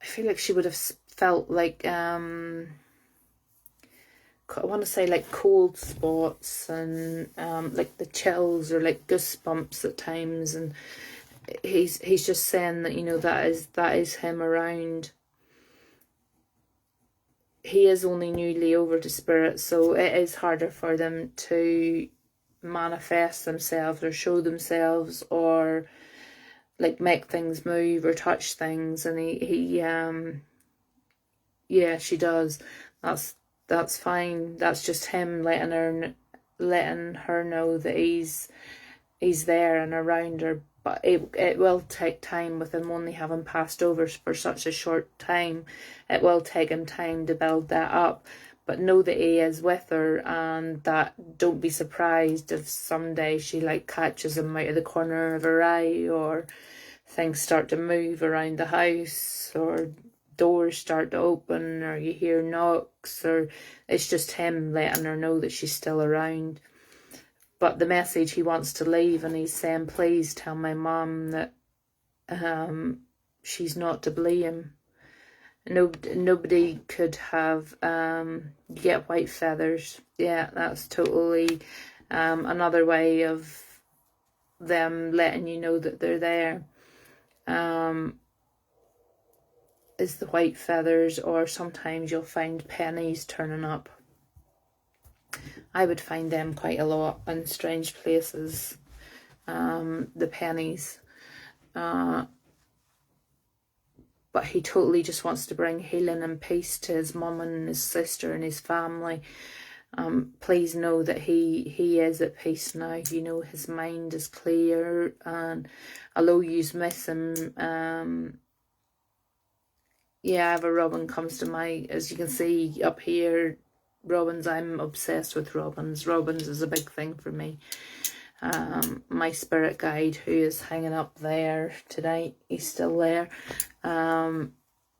A: I feel like she would have felt like I want to say like cold spots and like the chills or like goosebumps at times, and he's just saying that, you know, that is him around. He is only newly over to spirit, so it is harder for them to manifest themselves or show themselves or like make things move or touch things. And yeah, she does. That's fine. That's just him letting her know that he's there and around her. But it will take time with him only having passed over for such a short time. It will take him time to build that up. But know that he is with her, and that don't be surprised if someday she like catches him out of the corner of her eye, or things start to move around the house, or doors start to open, or you hear knocks, or it's just him letting her know that she's still around. But the message he wants to leave, and he's saying, please tell my mum that she's not to blame. Nobody could have get white feathers. Yeah, that's totally another way of them letting you know that they're there. Is the white feathers, or sometimes you'll find pennies turning up. I would find them quite a lot in strange places, the pennies. But he totally just wants to bring healing and peace to his mum and his sister and his family. Please know that he is at peace now. You know, his mind is clear, and although you miss him, yeah, if a robin comes to mind, as you can see up here, robins, I'm obsessed with robins. Robins is a big thing for me. My spirit guide, who is hanging up there tonight, he's still there,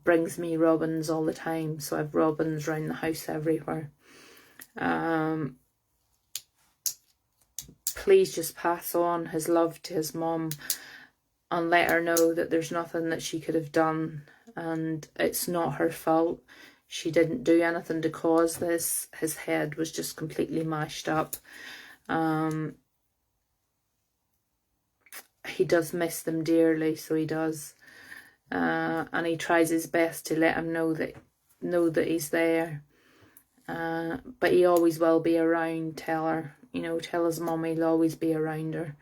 A: brings me robins all the time, so I've robins around the house everywhere. Please just pass on his love to his mum and let her know that there's nothing that she could have done, and it's not her fault. She didn't do anything to cause this. His head was just completely mashed up. He does miss them dearly, so he does. And he tries his best to let him know that he's there. But he always will be around. Tell her, you know, tell his mum he'll always be around her.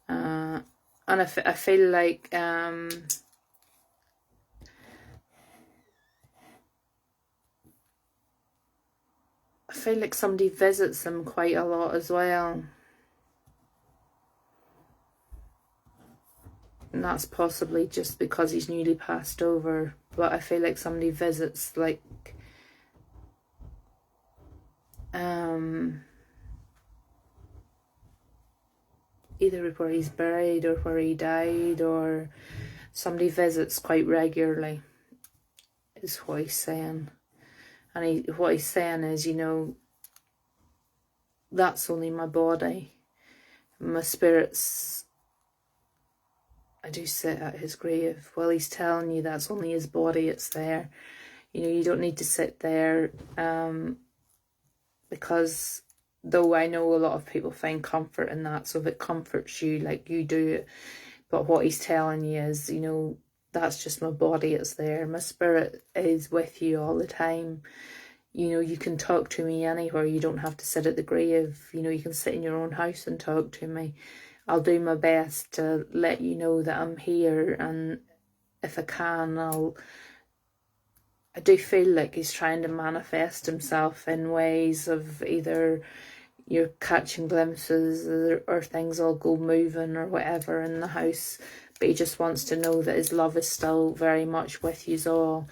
A: And I feel like somebody visits him quite a lot as well. And that's possibly just because he's newly passed over. But I feel like somebody visits, like, either where he's buried or where he died, or somebody visits quite regularly, is what he's saying. And what he's saying is, you know, that's only my body. My spirit's, I do sit at his grave. Well, he's telling you that's only his body, it's there. You know, you don't need to sit there, because though I know a lot of people find comfort in that, so if it comforts you, like, you do it. But what he's telling you is, you know, that's just my body, it's there. My spirit is with you all the time. You know, you can talk to me anywhere. You don't have to sit at the grave. You know, you can sit in your own house and talk to me. I'll do my best to let you know that I'm here, and if I can, I do feel like he's trying to manifest himself in ways of either you're catching glimpses or things all go moving or whatever in the house, but he just wants to know that his love is still very much with you all,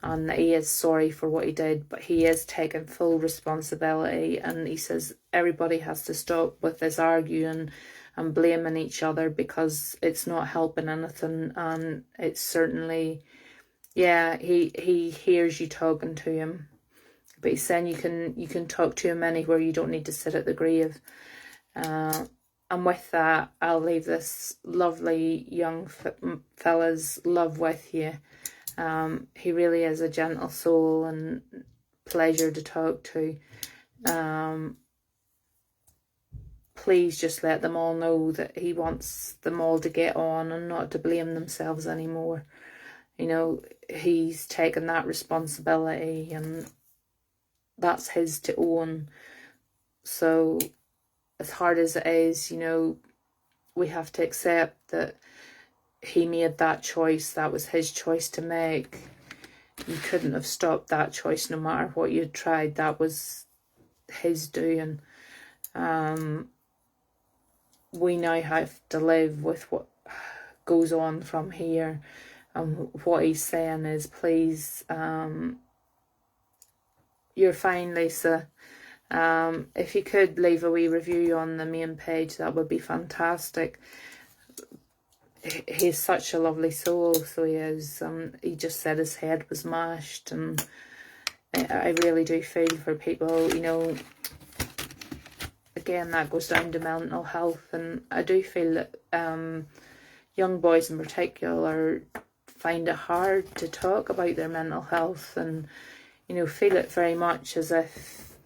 A: and that he is sorry for what he did, but he is taking full responsibility. And he says everybody has to stop with this arguing and blaming each other, because it's not helping anything. And it's certainly, yeah, he hears you talking to him, but he's saying you can talk to him anywhere. You don't need to sit at the grave. And with that, I'll leave this lovely young fella's love with you. He really is a gentle soul and pleasure to talk to. Please just let them all know that he wants them all to get on and not to blame themselves anymore. You know, he's taken that responsibility, and that's his to own. So as hard as it is, you know, we have to accept that he made that choice. That was his choice to make. You couldn't have stopped that choice no matter what you tried. That was his doing. We now have to live with what goes on from here. And what he's saying is, please, you're fine, Lisa. If you could leave a wee review on the main page, that would be fantastic. He's such a lovely soul, so he is. He just said his head was mashed, and I really do feel for people, you know. Again, that goes down to mental health, and I do feel that young boys in particular find it hard to talk about their mental health, and, you know, feel it very much as if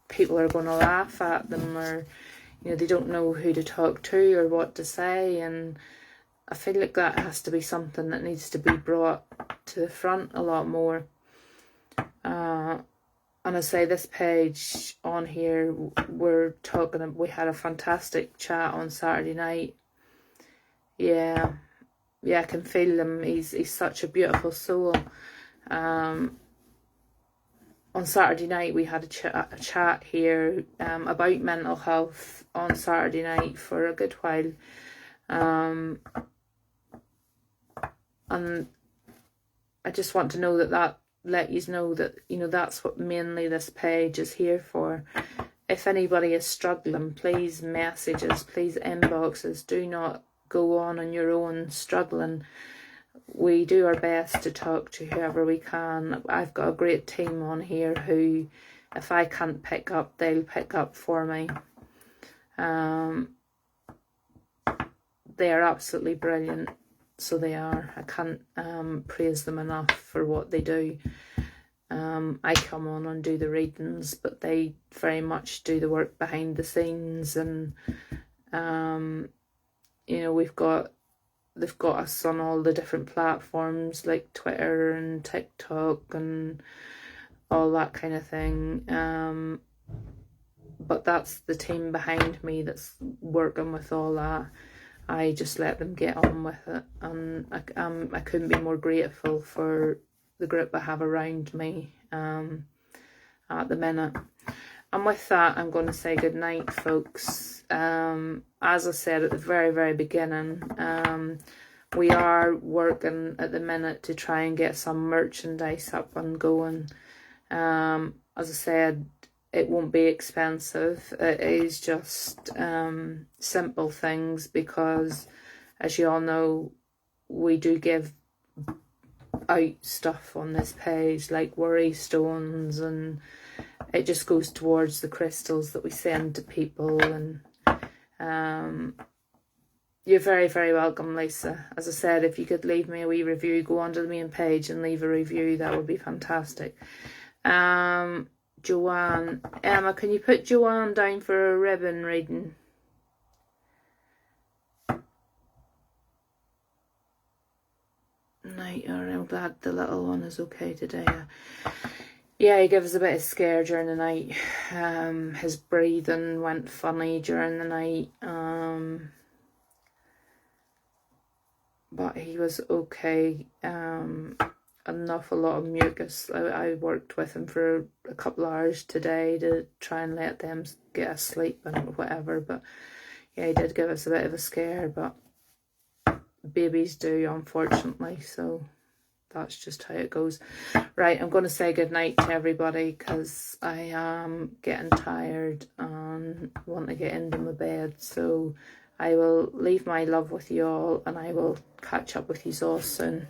A: people are going to laugh at them, or, you know, they don't know who to talk to or what to say. And I feel like that has to be something that needs to be brought to the front a lot more. And I say, this page on here, we had a fantastic chat on Saturday night. Yeah, I can feel him. He's such a beautiful soul. on Saturday night we had a chat here about mental health on Saturday night for a good while. And I just want to know that let you know that, you know, that's what mainly this page is here for. If anybody is struggling, please message us, please inbox us. Do not go on your own struggling. We do our best to talk to whoever we can. I've got a great team on here who, if I can't pick up, they'll pick up for me. They are absolutely brilliant. So they are. I can't praise them enough for what they do. I come on and do the readings, but they very much do the work behind the scenes. And you know, they've got us on all the different platforms like Twitter and TikTok and all that kind of thing. But that's the team behind me that's working with all that. I just let them get on with it, and I couldn't be more grateful for the group I have around me at the minute. And with that, I'm going to say good night, folks. As I said at the very, very beginning, we are working at the minute to try and get some merchandise up and going. As I said, it won't be expensive. It is just simple things, because as you all know, we do give out stuff on this page like worry stones, and it just goes towards the crystals that we send to people. And you're very, very welcome, Lisa. As I said, if you could leave me a wee review, go onto the main page and leave a review, that would be fantastic. Joanne, Emma, can you put Joanne down for a ribbon reading? Night, I'm glad the little one is okay today. Yeah, he gave us a bit of scare during the night. His breathing went funny during the night. But he was okay. An awful lot of mucus. I worked with him for a couple of hours today to try and let them get asleep and whatever. But yeah, he did give us a bit of a scare. But babies do, unfortunately. So that's just how it goes. Right, I'm going to say goodnight to everybody, because I am getting tired and want to get into my bed. So I will leave my love with you all, and I will catch up with you all soon.